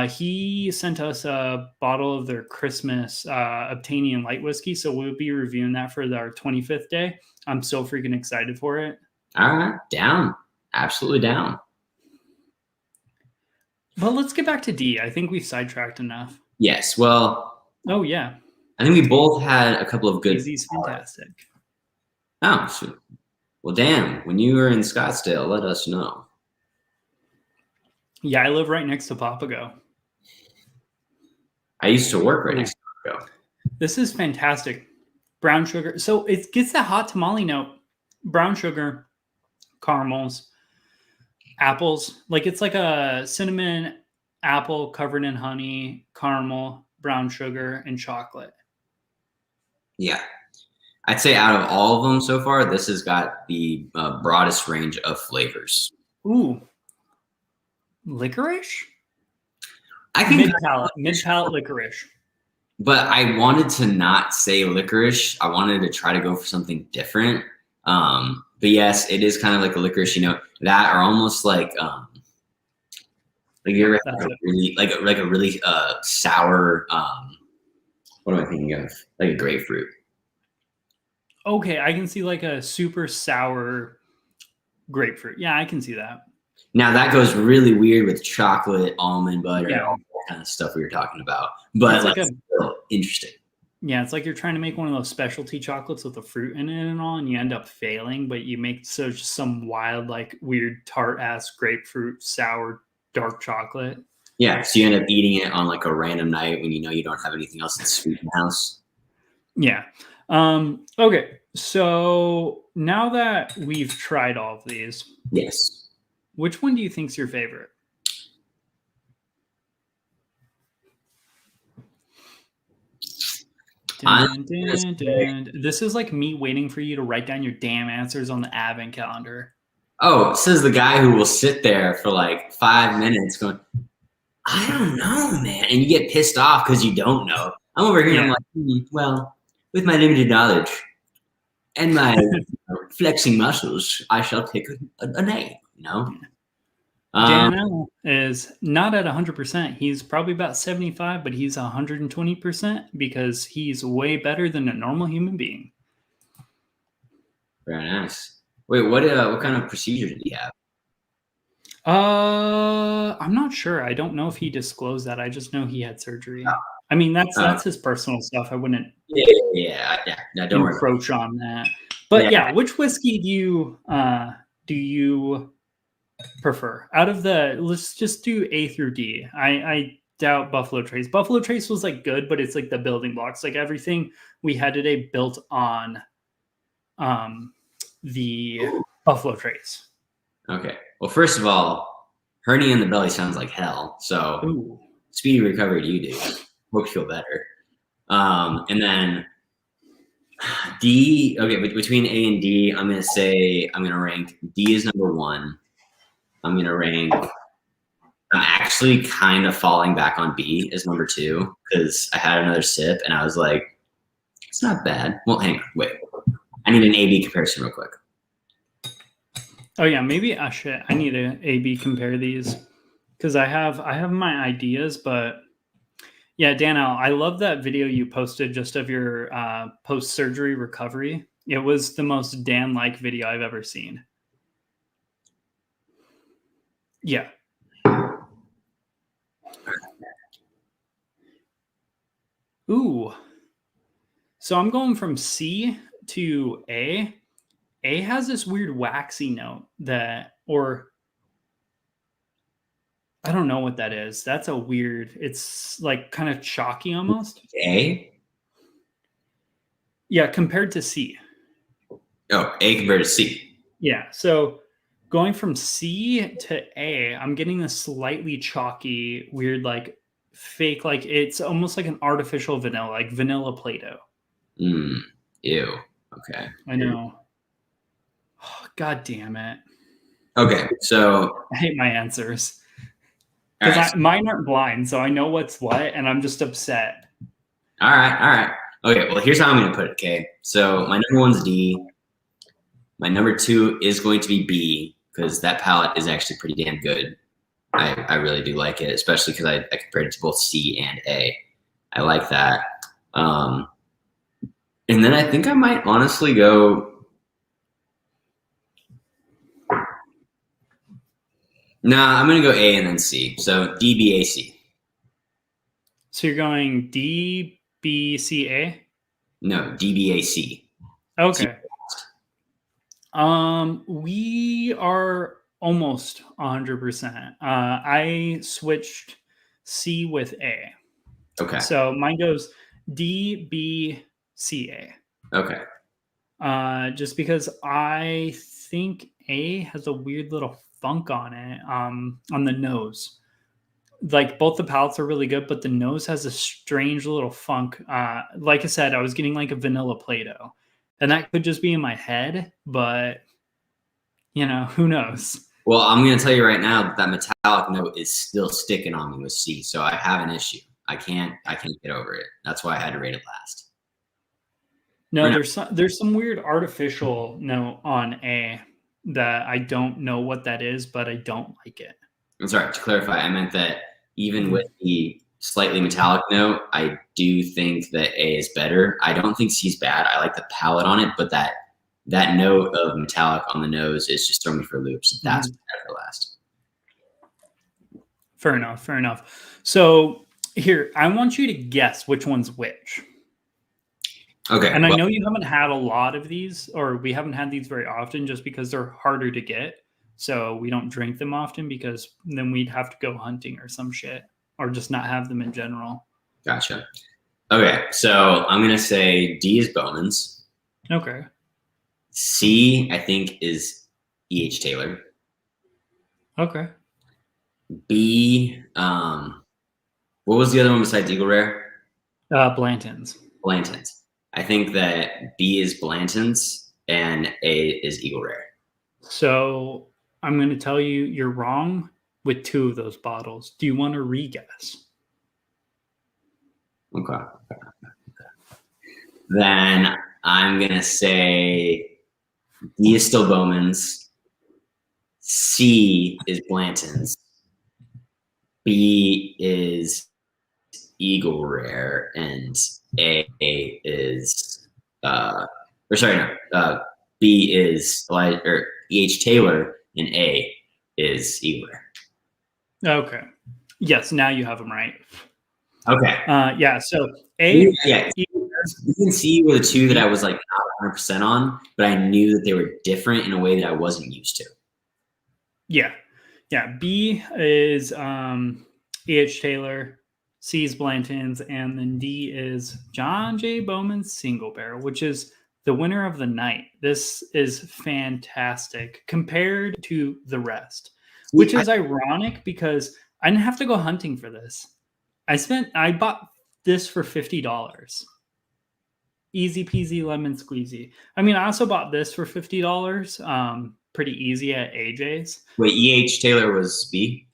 S1: he sent us a bottle of their Christmas Obtanian light whiskey. So we'll be reviewing that for our 25th day. I'm so freaking excited for it.
S3: All right, down. Absolutely down.
S1: Well, let's get back to D. I think we've sidetracked enough.
S3: Yes. Well.
S1: Oh, yeah.
S3: I think we both had a couple of good.
S1: He's fantastic.
S3: Oh, sweet. Well, damn. When you were in Scottsdale, let us know.
S1: Yeah, I live right next to Papago.
S3: I used to work right next to Papago.
S1: This is fantastic. Brown sugar. So it gets that hot tamale note. Brown sugar, caramels, apples. Like it's like a cinnamon apple covered in honey, caramel, brown sugar, and chocolate.
S3: Yeah. I'd say out of all of them so far, this has got the broadest range of flavors.
S1: Ooh. Licorice?
S3: I think
S1: mid-palate licorice.
S3: But I wanted to not say licorice. I wanted to try to go for something different. But yes, it is kind of like a licorice, that or almost like you ever had a really sour what am I thinking of? Like a grapefruit.
S1: Okay, I can see like a super sour grapefruit. Yeah, I can see that.
S3: Now that goes really weird with chocolate, almond butter,
S1: Yeah.
S3: all that kind of stuff we were talking about. But
S1: It's
S3: still interesting.
S1: Yeah, it's like you're trying to make one of those specialty chocolates with the fruit in it and all, and you end up failing, but you make some wild, like weird tart ass grapefruit, sour, dark chocolate.
S3: Yeah, so you end up eating it on like a random night when you don't have anything else that's sweet in the house.
S1: Yeah. Okay, so now that we've tried all of these,
S3: yes,
S1: which one do you think's your favorite? This is like me waiting for you to write down your damn answers on the advent calendar.
S3: Oh, says the guy who will sit there for like 5 minutes going, I don't know, man. And you get pissed off because you don't know. I'm over here, I'm like, well, with my limited knowledge and my flexing muscles, I shall pick a name,
S1: Dan is not at 100%. He's probably about 75, but he's 120% because he's way better than a normal human being.
S3: Very nice. Wait, what kind of procedure did he have?
S1: I'm not sure. I don't know if he disclosed that. I just know he had surgery. Oh. I mean, that's his personal stuff. I wouldn't don't encroach on that. But yeah, which whiskey do you prefer out of let's just do A through D. I doubt Buffalo Trace. Buffalo Trace was like good, but it's like the building blocks. Like everything we had today built on the Buffalo Trace.
S3: Okay. Well, first of all, hernia in the belly sounds like hell. So speedy recovery to you, dude. Hope you feel better. And then D. Okay, but between A and D, I'm gonna rank D is number 1. I'm actually kind of falling back on B as number 2 because I had another sip and I was like, it's not bad. Well, hang on, wait. I need an A-B comparison real quick.
S1: Oh yeah, maybe I need to A/B compare these because I have my ideas, but Yeah, Daniel, I love that video you posted just of your post-surgery recovery. It was the most Dan-like video I've ever seen. Yeah. Ooh. So I'm going from C to A. A has this weird waxy note that, or I don't know what that is. That's a weird, it's like kind of chalky almost.
S3: A?
S1: Yeah, compared to C.
S3: Oh, A compared to C.
S1: Yeah. So going from C to A, I'm getting this slightly chalky, weird, like fake, like it's almost like an artificial vanilla, like vanilla Play-Doh.
S3: Ew. Okay.
S1: I know. Oh, God damn it.
S3: Okay, so
S1: I hate my answers.
S3: all
S1: Because
S3: right.
S1: mine aren't blind, so I know what's what, and I'm just upset.
S3: All right. Okay, well, here's how I'm going to put it, okay? So my number one's D. My number two is going to be B, because that palette is actually pretty damn good. I really do like it, especially because I compared it to both C and A. I like that. And then I think I might honestly go... Nah, I'm going to go A and then C. So D, B, A, C.
S1: So you're going D, B, C, A?
S3: No, D, B, A, C.
S1: Okay. We are almost 100%. I switched C with A.
S3: Okay.
S1: So mine goes D, B, C, A.
S3: Okay.
S1: Just because I think A has a weird little funk on it, on the nose. Like both the palettes are really good, but the nose has a strange little funk. Like I said, I was getting like a vanilla Play-Doh, and that could just be in my head, but you know, who knows?
S3: Well, I'm going to tell you right now that metallic note is still sticking on me with C, so I have an issue. I can't get over it. That's why I had to rate it last.
S1: No, there's some weird artificial note on A that I don't know what that is, but I don't like it.
S3: I'm sorry, to clarify, I meant that even with the slightly metallic note, I do think that A is better. I don't think C's bad. I like the palette on it, but that note of metallic on the nose is just throwing me for loops. That's better for last.
S1: Fair enough. So here, I want you to guess which one's which.
S3: Okay.
S1: And I know you haven't had a lot of these, or we haven't had these very often just because they're harder to get. So we don't drink them often because then we'd have to go hunting or some shit, or just not have them in general.
S3: Gotcha. Okay, so I'm going to say D is Bowman's.
S1: Okay.
S3: C, I think, is E.H. Taylor.
S1: Okay.
S3: B, what was the other one besides Eagle Rare?
S1: Blanton's.
S3: Blanton's. I think that B is Blanton's and A is Eagle Rare.
S1: So I'm going to tell you you're wrong with two of those bottles. Do you want to re-guess?
S3: Okay. Then I'm going to say D is still Bowman's. C is Blanton's. B is Eagle Rare. And A is, B is E.H. Taylor and A is Eagle Rare.
S1: Okay. Yes, now you have them right.
S3: Okay.
S1: Yeah, so A.
S3: Yeah. B and C were the two that I was like not 100% on, but I knew that they were different in a way that I wasn't used to.
S1: Yeah. B is E.H. Taylor, C is Blanton's, and then D is John J. Bowman's Single Barrel, which is the winner of the night. This is fantastic compared to the rest, which is ironic because I didn't have to go hunting for this. I bought this for $50. Easy peasy lemon squeezy. I mean, I also bought this for $50. Pretty easy at AJ's.
S3: Wait, E.H. Taylor was B?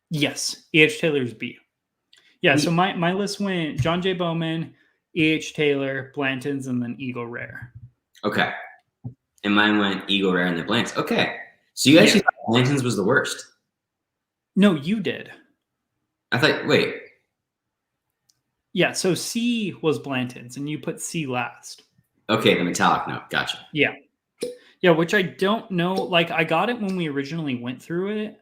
S1: Yes, E.H. Taylor's B. Yeah, so my list went John J. Bowman, E.H. Taylor, Blanton's, and then Eagle Rare.
S3: Okay. And mine went Eagle Rare and then Blanton's. Okay. So you actually thought Blanton's was the worst?
S1: No, you did.
S3: I thought, wait.
S1: Yeah, so C was Blanton's, and you put C last.
S3: Okay, the metallic note. Gotcha.
S1: Yeah. Yeah, which I don't know. Like, I got it when we originally went through it.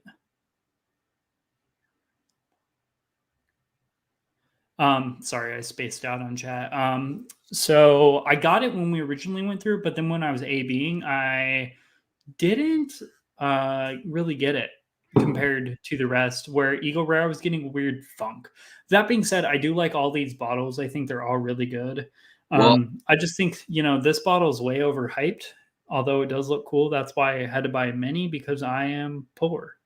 S1: Sorry, I spaced out on chat. So I got it when we originally went through, but then when I was A-Bing, I didn't really get it compared to the rest, where Eagle Rare was getting a weird funk. That being said, I do like all these bottles. I think they're all really good. I just think, this bottle is way overhyped, although it does look cool. That's why I had to buy a mini, because I am poor.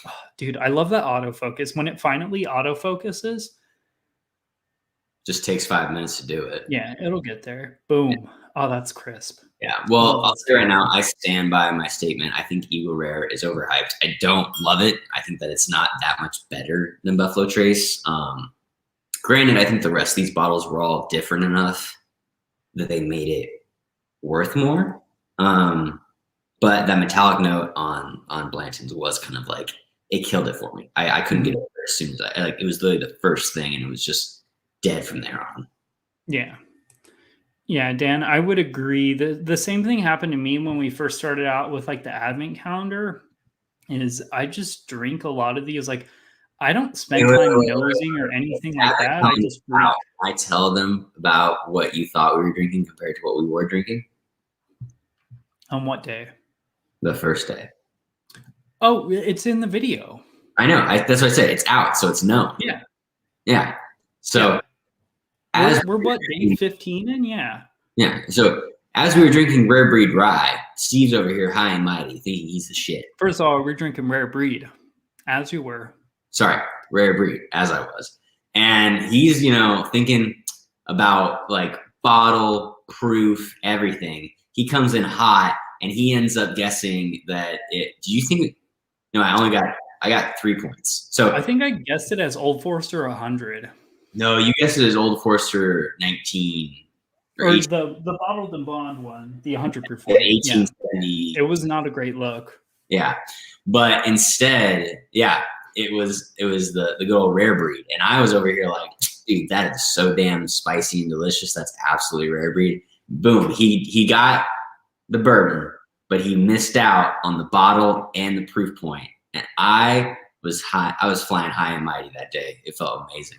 S1: Oh, dude, I love that autofocus. When it finally autofocuses,
S3: just takes 5 minutes to do it.
S1: yeah, it'll get there. Boom. Yeah. Oh, that's crisp.
S3: Yeah. Well, I'll say right now, I stand by my statement. I think Eagle Rare is overhyped. I don't love it. I think that it's not that much better than Buffalo Trace. Granted, I think the rest of these bottles were all different enough that they made it worth more. But that metallic note on Blanton's was kind of like, it killed it for me. I couldn't get over it as soon as it was literally the first thing, and it was just dead from there on.
S1: Yeah. Yeah, Dan, I would agree. The same thing happened to me when we first started out with like the advent calendar. Is I just drink a lot of these. Like, I don't spend time nosing or anything like that. I just drink.
S3: I tell them about what you thought we were drinking compared to what we were drinking.
S1: On what day?
S3: The first day.
S1: Oh, it's in the video.
S3: I know. That's what I said. It's out, so it's known.
S1: Yeah.
S3: Yeah. So
S1: we're what, day 15 in? Yeah.
S3: Yeah. So as we were drinking Rare Breed Rye, Steve's over here high and mighty, thinking he's the shit.
S1: First of all, we're drinking Rare Breed, as you were.
S3: Sorry, Rare Breed, as I was. And he's, thinking about like bottle, proof, everything. He comes in hot, and he ends up guessing that it. Do you think? No, I got 3 points. So
S1: I think I guessed it as Old Forester 100.
S3: No, you guessed it as Old Forester 19.
S1: Or the bottled and bond one, the 100 proof.
S3: 1870.
S1: Yeah. It was not a great look.
S3: Yeah, but instead, it was the good old Rare Breed, and I was over here like, dude, that is so damn spicy and delicious. That's absolutely Rare Breed. Boom, he got the bourbon, but he missed out on the bottle and the proof point, and I was flying high and mighty that day. It felt amazing.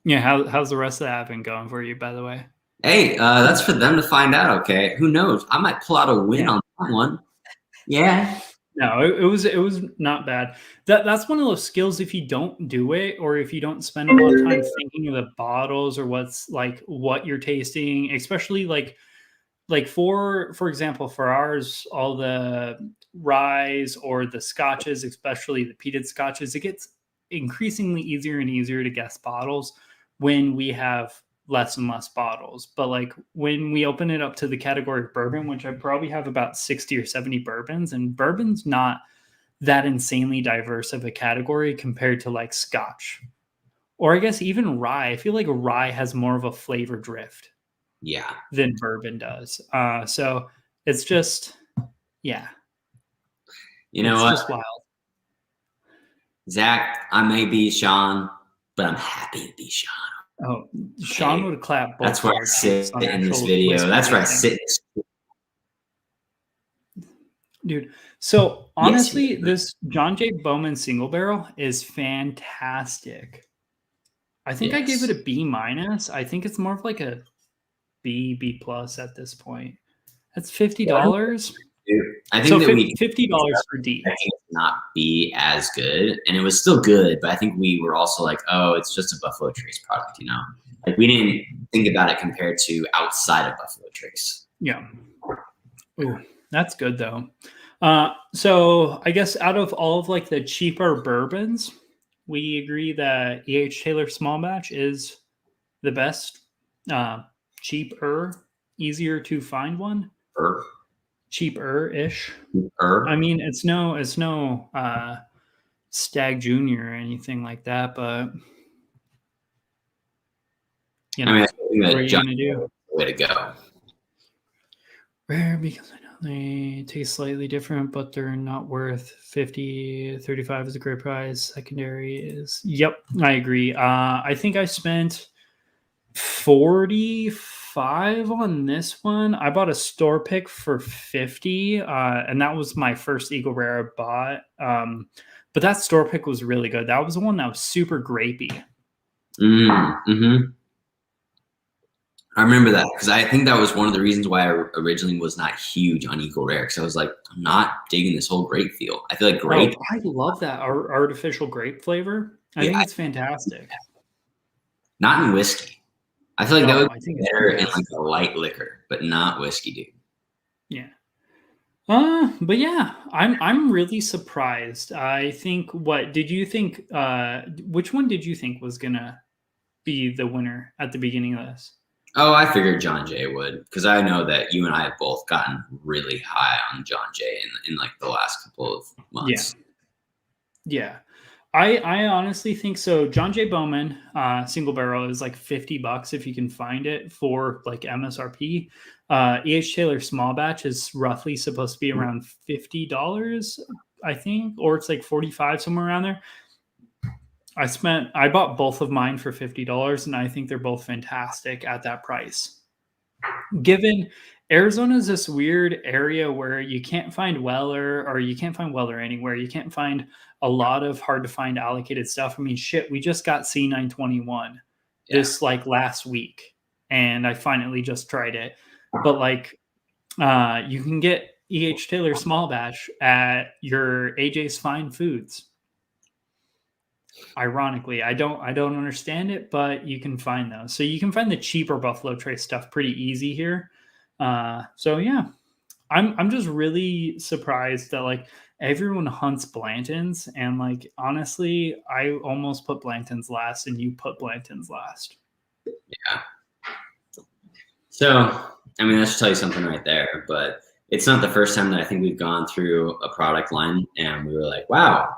S1: Yeah, how's the rest of that been going for you, by the way?
S3: Hey, that's for them to find out. Okay, who knows? I might pull out a win on that one. Yeah.
S1: No, it was not bad. That's one of those skills. If you don't do it, or if you don't spend a lot of time thinking of the bottles or what you're tasting, especially like for example, for ours, all the ryes or the scotches, especially the peated scotches, it gets increasingly easier and easier to guess bottles when we have less and less bottles. But like when we open it up to the category of bourbon, which I probably have about 60 or 70 bourbons, and bourbon's not that insanely diverse of a category compared to like scotch, or I guess even rye. I feel like rye has more of a flavor drift than bourbon does. So it's just, yeah.
S3: You know what?
S1: It's just wild.
S3: Zach, I may be Sean, but I'm happy to be Sean.
S1: Oh, Sean would clap.
S3: That's where I sit in this video. That's where I sit.
S1: Dude, so honestly, this John J. Bowman single barrel is fantastic. I think I gave it a B-. I think it's more of like a B+ at this point. That's $50.
S3: I think that
S1: $50 for D.
S3: I think it's not be as good, and it was still good, but I think we were also like, oh, it's just a Buffalo Trace product, Like we didn't think about it compared to outside of Buffalo Trace.
S1: Yeah. Ooh, that's good though. So I guess out of all of like the cheaper bourbons, we agree that E.H. Taylor Small Batch is the best, cheaper, easier to find one. Cheaper-ish. I mean, it's no Stag Junior or anything like that, but
S3: I mean,
S1: what are you gonna do?
S3: Way to go.
S1: Rare because I know they taste slightly different, but they're not worth 50. 35 is a great price. Secondary is, yep, I agree. I think I spent 45 on this one. I bought a store pick for 50, and that was my first Eagle Rare I bought. But that store pick was really good. That was the one that was super grapey.
S3: Mm-hmm. I remember that because I think that was one of the reasons why I originally was not huge on Eagle Rare, because I was like, I'm not digging this whole grape feel. I feel like grape.
S1: Oh, I love that artificial grape flavor. I think it's fantastic.
S3: Not in whiskey. I feel like that would
S1: I
S3: be
S1: think it's
S3: better in
S1: fantastic.
S3: like a light liquor, but not whiskey, dude.
S1: Yeah. But yeah, I'm really surprised. I think, what did you think? Which one did you think was gonna be the winner at the beginning of this?
S3: Oh, I figured John Jay would, because I know that you and I have both gotten really high on John Jay in like the last couple of months.
S1: Yeah. I honestly think so. John J. Bowman, single barrel is like $50 if you can find it for like MSRP. E.H. Taylor small batch is roughly supposed to be around $50, I think, or it's like 45, somewhere around there. I bought both of mine for $50, and I think they're both fantastic at that price. Given Arizona is this weird area where you can't find Weller, or you can't find Weller anywhere. You can't find a lot of hard to find allocated stuff. I mean, shit, we just got C921 this like last week, and I finally just tried it. But like, you can get E.H. Taylor small batch at your AJ's Fine Foods. Ironically, I don't understand it, but you can find those. So you can find the cheaper Buffalo Trace stuff pretty easy here. So yeah, I'm just really surprised that like everyone hunts Blantons, and like honestly, I almost put Blantons last, and you put Blantons last.
S3: Yeah. So I mean, that should tell you something right there. But it's not the first time that I think we've gone through a product line and we were like, wow,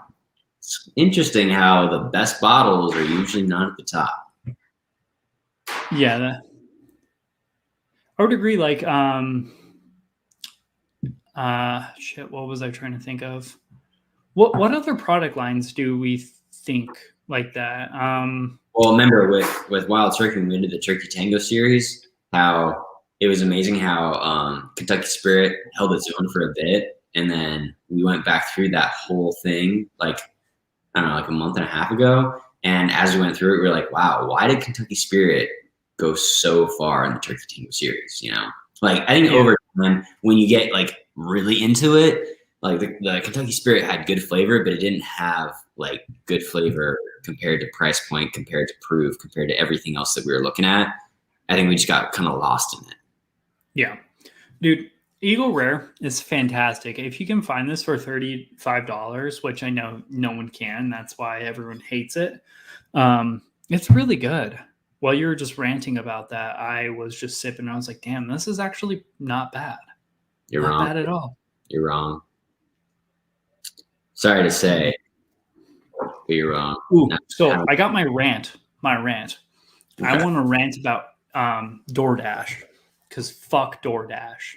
S3: it's interesting how the best bottles are usually not at the top.
S1: Yeah, I would agree. Like, shit, what was I trying to think of? What other product lines do we think like that?
S3: Well, remember with Wild Turkey, we did the Turkey Tango series, how it was amazing how Kentucky Spirit held its own for a bit, and then we went back through that whole thing like, I don't know, like a month and a half ago. And as we went through it, we were like, wow, why did Kentucky Spirit go so far in the Turkey Tango series? You know, like I think over time, when you get like really into it, like the Kentucky Spirit had good flavor, but it didn't have like good flavor compared to price point, compared to proof, compared to everything else that we were looking at. I think we just got kind of lost in it.
S1: Yeah, dude. Eagle Rare is fantastic. If you can find this for $35, which I know no one can, that's why everyone hates it. It's really good. While you were just ranting about that, I was just sipping. And I was like, damn, this is actually not bad.
S3: You're
S1: not
S3: wrong.
S1: bad at all.
S3: You're wrong. Sorry to say, but you're wrong.
S1: Ooh, so I got my rant. Okay. I want to rant about DoorDash, because fuck DoorDash.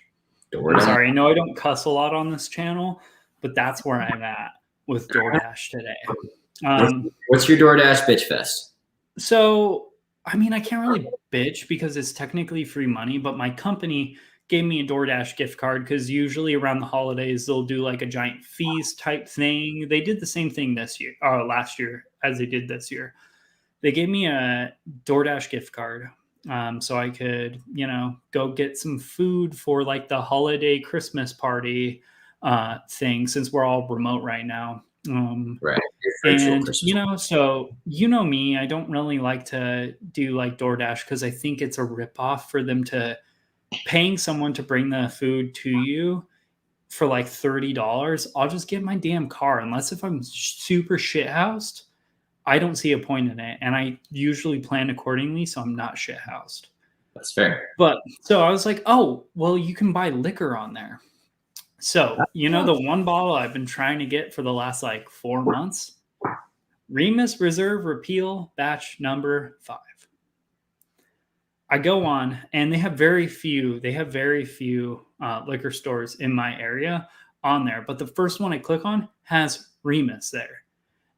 S1: I'm sorry, I know I don't cuss a lot on this channel, but that's where I'm at with DoorDash today.
S3: What's your DoorDash bitch fest?
S1: So, I mean, I can't really bitch because it's technically free money, but my company gave me a DoorDash gift card because usually around the holidays they'll do like a giant feast type thing. They did the same thing last year as they did this year. They gave me a DoorDash gift card. So I could, go get some food for like the holiday Christmas party thing, since we're all remote right now.
S3: Right.
S1: And, so me, I don't really like to do like DoorDash because I think it's a ripoff for them to paying someone to bring the food to you for like $30. I'll just get my damn car, unless if I'm super shithoused. I don't see a point in it, and I usually plan accordingly, so I'm not shithoused.
S3: That's fair.
S1: But so I was like, oh, well, you can buy liquor on there. So, the one bottle I've been trying to get for the last like 4 months, Remus Reserve Repeal batch number 5. I go on, and they have very few liquor stores in my area on there. But the first one I click on has Remus there.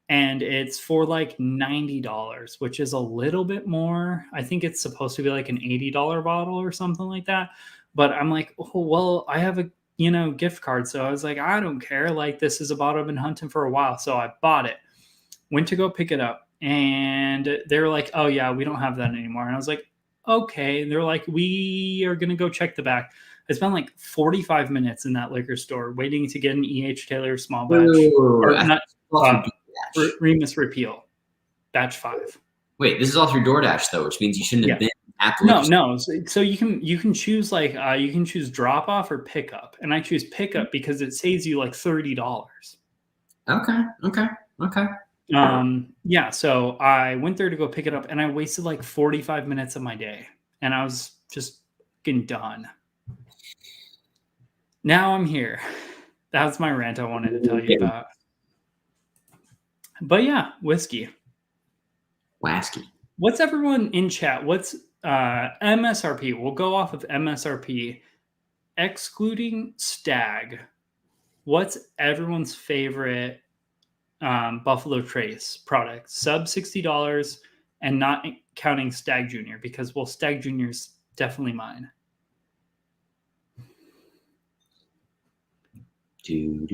S1: And it's for like $90, which is a little bit more. I think it's supposed to be like an $80 bottle or something like that. But I'm like, oh, well, I have a gift card. So I was like, I don't care. Like, this is a bottle I've been hunting for a while. So I bought it. Went to go pick it up. And they were like, oh, yeah, we don't have that anymore. And I was like, okay. And they're like, we are going to go check the back. I spent like 45 minutes in that liquor store waiting to get an E.H. Taylor small batch. Remus Repeal, batch 5.
S3: Wait, this is all through DoorDash though, which means you shouldn't have been at the
S1: No. So you can choose you can choose drop off or pickup, and I choose pickup because it saves you like $30.
S3: Okay.
S1: Yeah. So I went there to go pick it up, and I wasted like 45 minutes of my day, and I was just getting done. Now I'm here. That's my rant I wanted to tell you about. But yeah, whiskey. What's everyone in chat? What's MSRP? We'll go off of MSRP, excluding Stag. What's everyone's favorite Buffalo Trace product? Sub $60 and not counting Stag Junior, because Stag Junior is definitely mine. You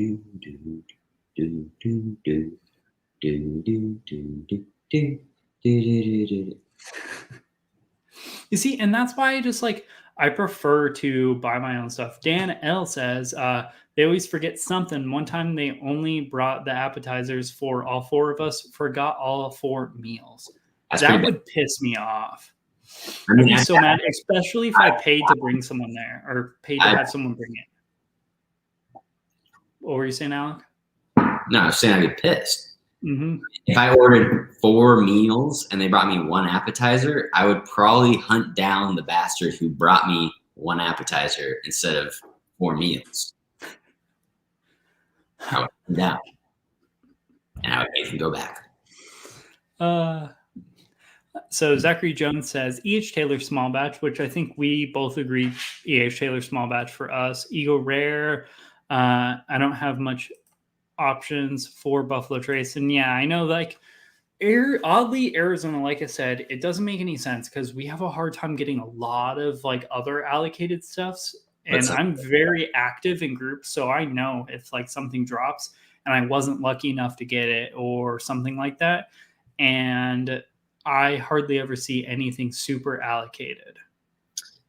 S1: see, and that's why I prefer to buy my own stuff. Dan L says they always forget something. One time they only brought the appetizers for all 4 of us, forgot all 4 meals. That would piss me off. I'd be so mad, especially if I paid to bring someone there or paid to have someone bring it. What were you saying, Alec?
S3: No, I was saying I'd be pissed.
S1: Mm-hmm.
S3: If I ordered 4 meals and they brought me 1 appetizer, I would probably hunt down the bastard who brought me 1 appetizer instead of 4 meals. I would hunt him down, and I would make him go back.
S1: So Zachary Jones says E.H. Taylor small batch, which I think we both agree E.H. Taylor small batch for us. Eagle Rare. I don't have much options for Buffalo Trace, and yeah, I know oddly Arizona, like I said, it doesn't make any sense because we have a hard time getting a lot of other allocated stuffs, and I'm very active in groups, so I know if something drops and I wasn't lucky enough to get it or something like that, and I hardly ever see anything super allocated.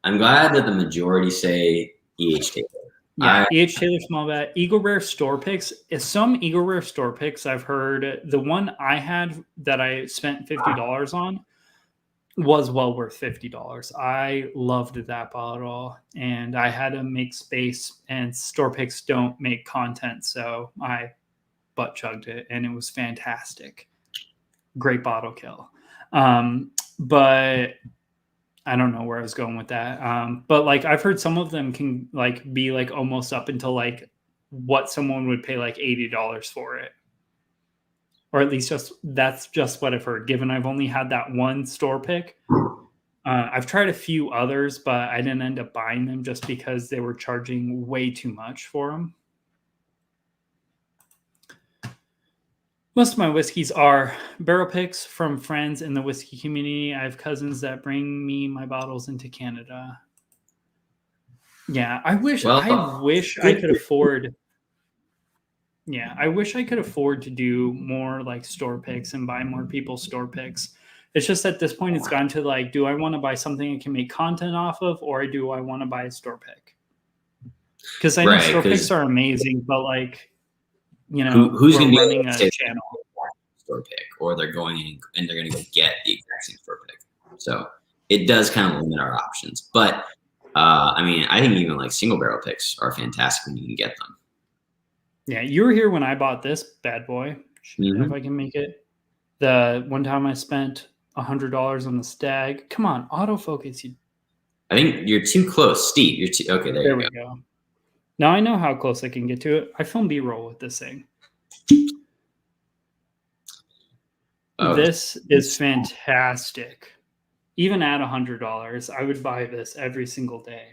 S3: I'm glad that the majority say E.H. Taylor.
S1: Yeah, E.H. Taylor small bat. Eagle Rare store picks. Some Eagle Rare store picks I've heard, the one I had that I spent $50 on was well worth $50. I loved that bottle, and I had to make space, and store picks don't make content, so I butt chugged it, and it was fantastic. Great bottle kill. But I don't know where I was going with that. But I've heard some of them can be almost up until what someone would pay $80 for it. Or at least that's just what I've heard, given I've only had that one store pick. I've tried a few others, but I didn't end up buying them just because they were charging way too much for them. Most of my whiskeys are barrel picks from friends in the whiskey community. I have cousins that bring me my bottles into Canada. Yeah, I wish I could afford. Yeah, I wish I could afford to do more store picks and buy more people's store picks. It's just at this point it's gone to do I want to buy something I can make content off of, or do I want to buy a store pick? Because I know store picks are amazing, but who's going to be running a channel
S3: store pick, or they're going in and they're going to go get the exact same store pick. So it does kind of limit our options. But I think even single barrel picks are fantastic when you can get them.
S1: Yeah, you were here when I bought this bad boy. If I can make it. The one time I spent $100 on the Stag. Come on, autofocus.
S3: I think you're too close, Steve. You're too okay. There we go.
S1: Now I know how close I can get to it. I film B-roll with this thing. This is fantastic. Even at $100, I would buy this every single day.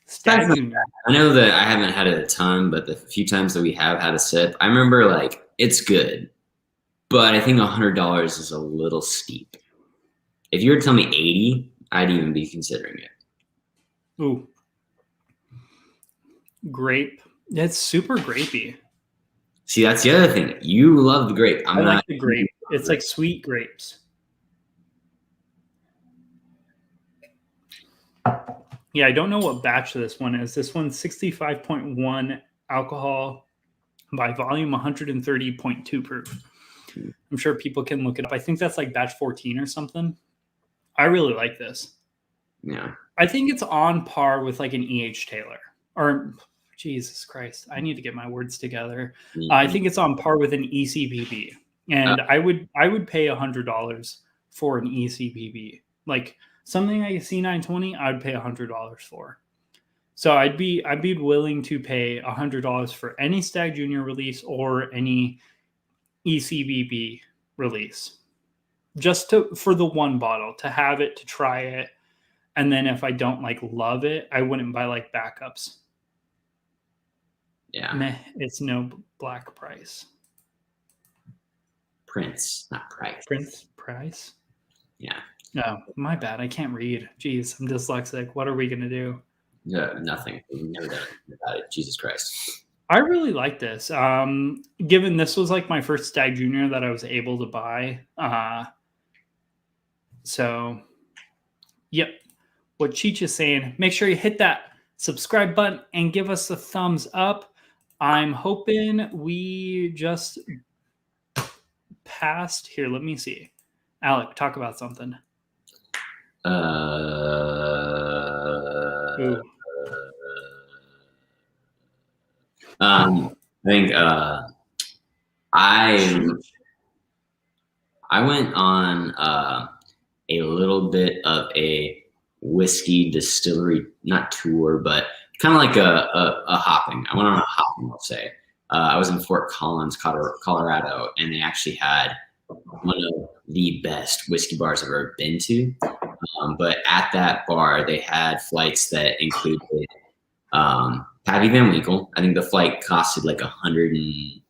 S1: Stag Junior.
S3: I know that I haven't had it a ton, but the few times that we have had a sip, I remember like it's good, but I think $100 is a little steep. If you were to tell me 80, I'd even be considering it.
S1: Ooh. Grape. It's super grapey.
S3: See, that's the other thing. You love the grape.
S1: I like the grape. It's like sweet grapes. Yeah, I don't know what batch this one is. This one's 65.1 alcohol by volume, 130.2 proof. I'm sure people can look it up. I think that's like batch 14 or something. I really like this.
S3: Yeah.
S1: I think it's on par with like an E.H. Taylor. Or, Jesus Christ, I need to get my words together. I think it's on par with an ECBB. And I would pay $100 for an ECBB. Like something like a C920, I would pay $100 for. So I'd be willing to pay $100 for any Stag Junior release or any ECBB release, just for the one bottle, to have it, to try it, and then if I don't like love it, I wouldn't buy like backups.
S3: Yeah.
S1: Meh, it's no black price.
S3: Prince, not Price.
S1: Prince Price.
S3: Yeah.
S1: No, my bad. I can't read. Jeez, I'm dyslexic. What are we gonna do?
S3: Nothing. We've never done anything about it. Jesus Christ.
S1: I really like this. Given this was like my first Stag Junior that I was able to buy. So, yep. What Cheech is saying, make sure you hit that subscribe button and give us a thumbs up. I'm hoping we just passed here. Let me see. Alec, talk about something.
S3: I think I went on a little bit of a whiskey distillery, not tour, but kind of like a hopping. I went on a hopping, I'll say. I was in Fort Collins, Colorado, and they actually had one of the best whiskey bars I've ever been to. But at that bar, they had flights that included Pappy Van Winkle. I think the flight costed like $130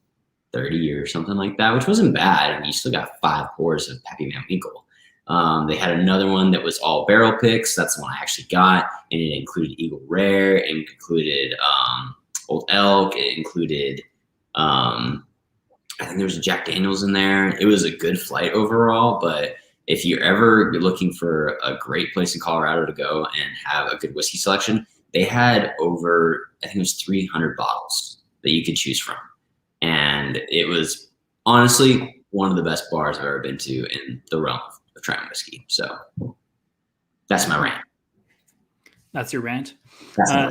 S3: or something like that, which wasn't bad. I mean, you still got 5 pours of Pappy Van Winkle. They had another one that was all barrel picks. That's the one I actually got, and it included Eagle Rare. It included Old Elk. It included I think there was Jack Daniels in there. It was a good flight overall, but if you're ever looking for a great place in Colorado to go and have a good whiskey selection, they had over, I think it was 300 bottles that you could choose from. And it was honestly one of the best bars I've ever been to in the realm of trying whiskey. So that's my rant.
S1: That's your rant.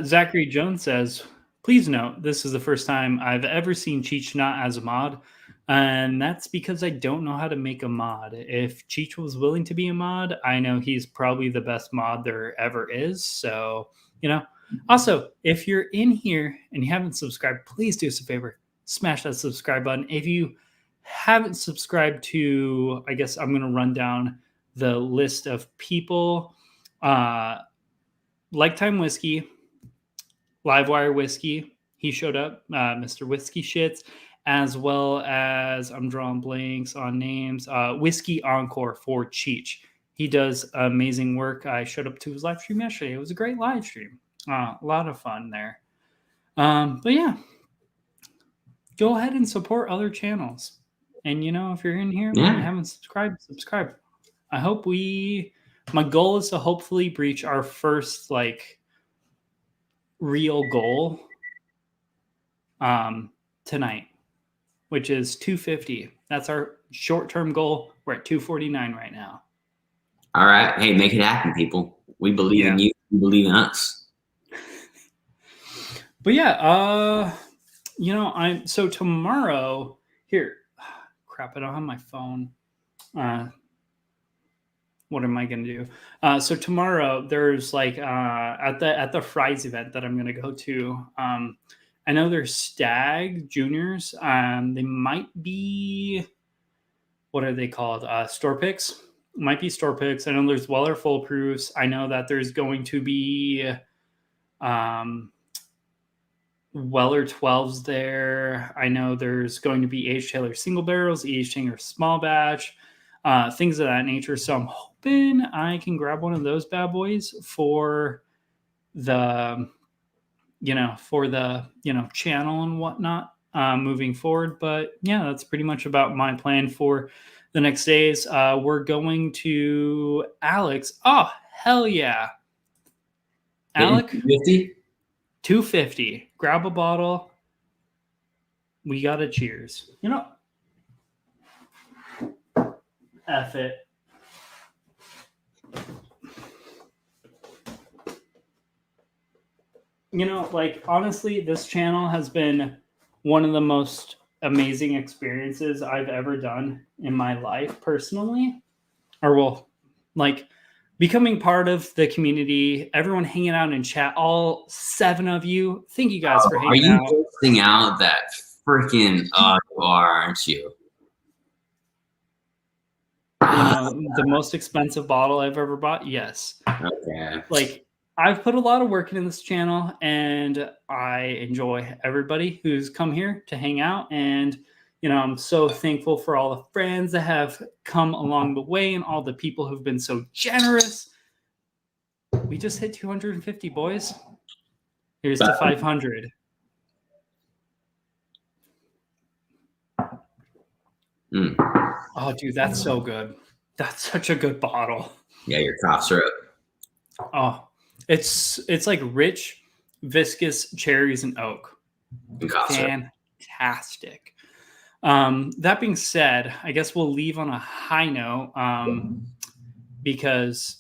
S1: Zachary Jones says, please note, this is the first time I've ever seen Cheech not as a mod. And that's because I don't know how to make a mod. If Cheech was willing to be a mod, I know he's probably the best mod there ever is. So, you know, also, if you're in here and you haven't subscribed, please do us a favor. Smash that subscribe button. If you haven't subscribed to, I guess I'm going to run down the list of people. Lifetime Whiskey, Livewire Whiskey, he showed up, Mr. Whiskey Shits, as well as, I'm drawing blanks on names, Whiskey Encore for Cheech. He does amazing work. I showed up to his live stream yesterday. It was a great live stream. A lot of fun there. But yeah, go ahead and support other channels. And, you know, if you're in here and you haven't subscribed, subscribe. I hope my goal is to hopefully breach our first, like, real goal tonight, which is 250. That's our short-term goal. We're at 249 right now.
S3: All right. Hey, make it happen, people. We believe in you. We believe in us.
S1: But yeah, you know, so tomorrow here, crap, I don't have my phone. What am I going to do? So tomorrow there's like, at the Fries event that I'm going to go to, I know there's Stag Juniors. They might be, what are they called? Store picks. might be store picks. I know there's Weller full proofs. I know that there's going to be Weller 12s there. I know there's going to be H. Taylor single barrels, E. H. Taylor small batch, things of that nature. So I'm hoping I can grab one of those bad boys for the, channel and whatnot moving forward. But yeah, that's pretty much about my plan for the next days. We're going to Alex. Oh, hell yeah. Alec,
S3: 50?
S1: 250. Grab a bottle. We got to cheers. F it. Honestly, this channel has been one of the most amazing experiences I've ever done in my life personally. Becoming part of the community, everyone hanging out in chat, all 7 of you. Thank you guys for hanging out.
S3: Are you posting out that freaking you are, aren't you?
S1: The most expensive bottle I've ever bought? Yes.
S3: Okay.
S1: I've put a lot of work into this channel, and I enjoy everybody who's come here to hang out. And, I'm so thankful for all the friends that have come along the way and all the people who've been so generous. We just hit 250, boys. Here's to 500. Oh, dude, that's so good. That's such a good bottle.
S3: Yeah, your cough syrup.
S1: Oh, it's like rich, viscous cherries and oak. Fantastic. That being said, I guess we'll leave on a high note because,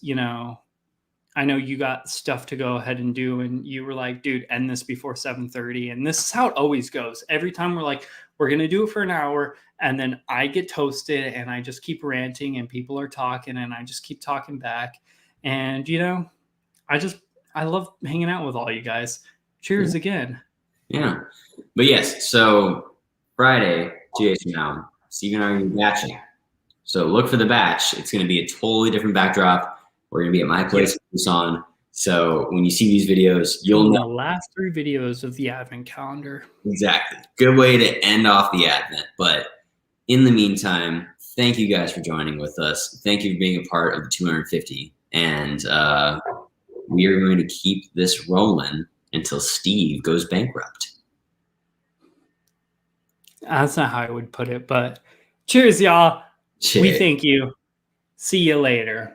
S1: I know you got stuff to go ahead and do, and you were like, dude, end this before 7:30. And this is how it always goes. Every time we're like, we're going to do it for an hour, and then I get toasted and I just keep ranting and people are talking and I just keep talking back. And, I love hanging out with all you guys. Cheers again.
S3: Yeah. But yes, so Friday, 2 days from now, Steve and I are going to be batching. So look for the batch. It's going to be a totally different backdrop. We're going to be at my place in Tucson. So when you see these videos, you'll know.
S1: The last 3 videos of the Advent calendar.
S3: Exactly. Good way to end off the Advent. But in the meantime, thank you guys for joining with us. Thank you for being a part of the 250. And we are going to keep this rolling until Steve goes bankrupt.
S1: That's not how I would put it, but cheers, y'all.
S3: Cheers.
S1: We thank you. See you later.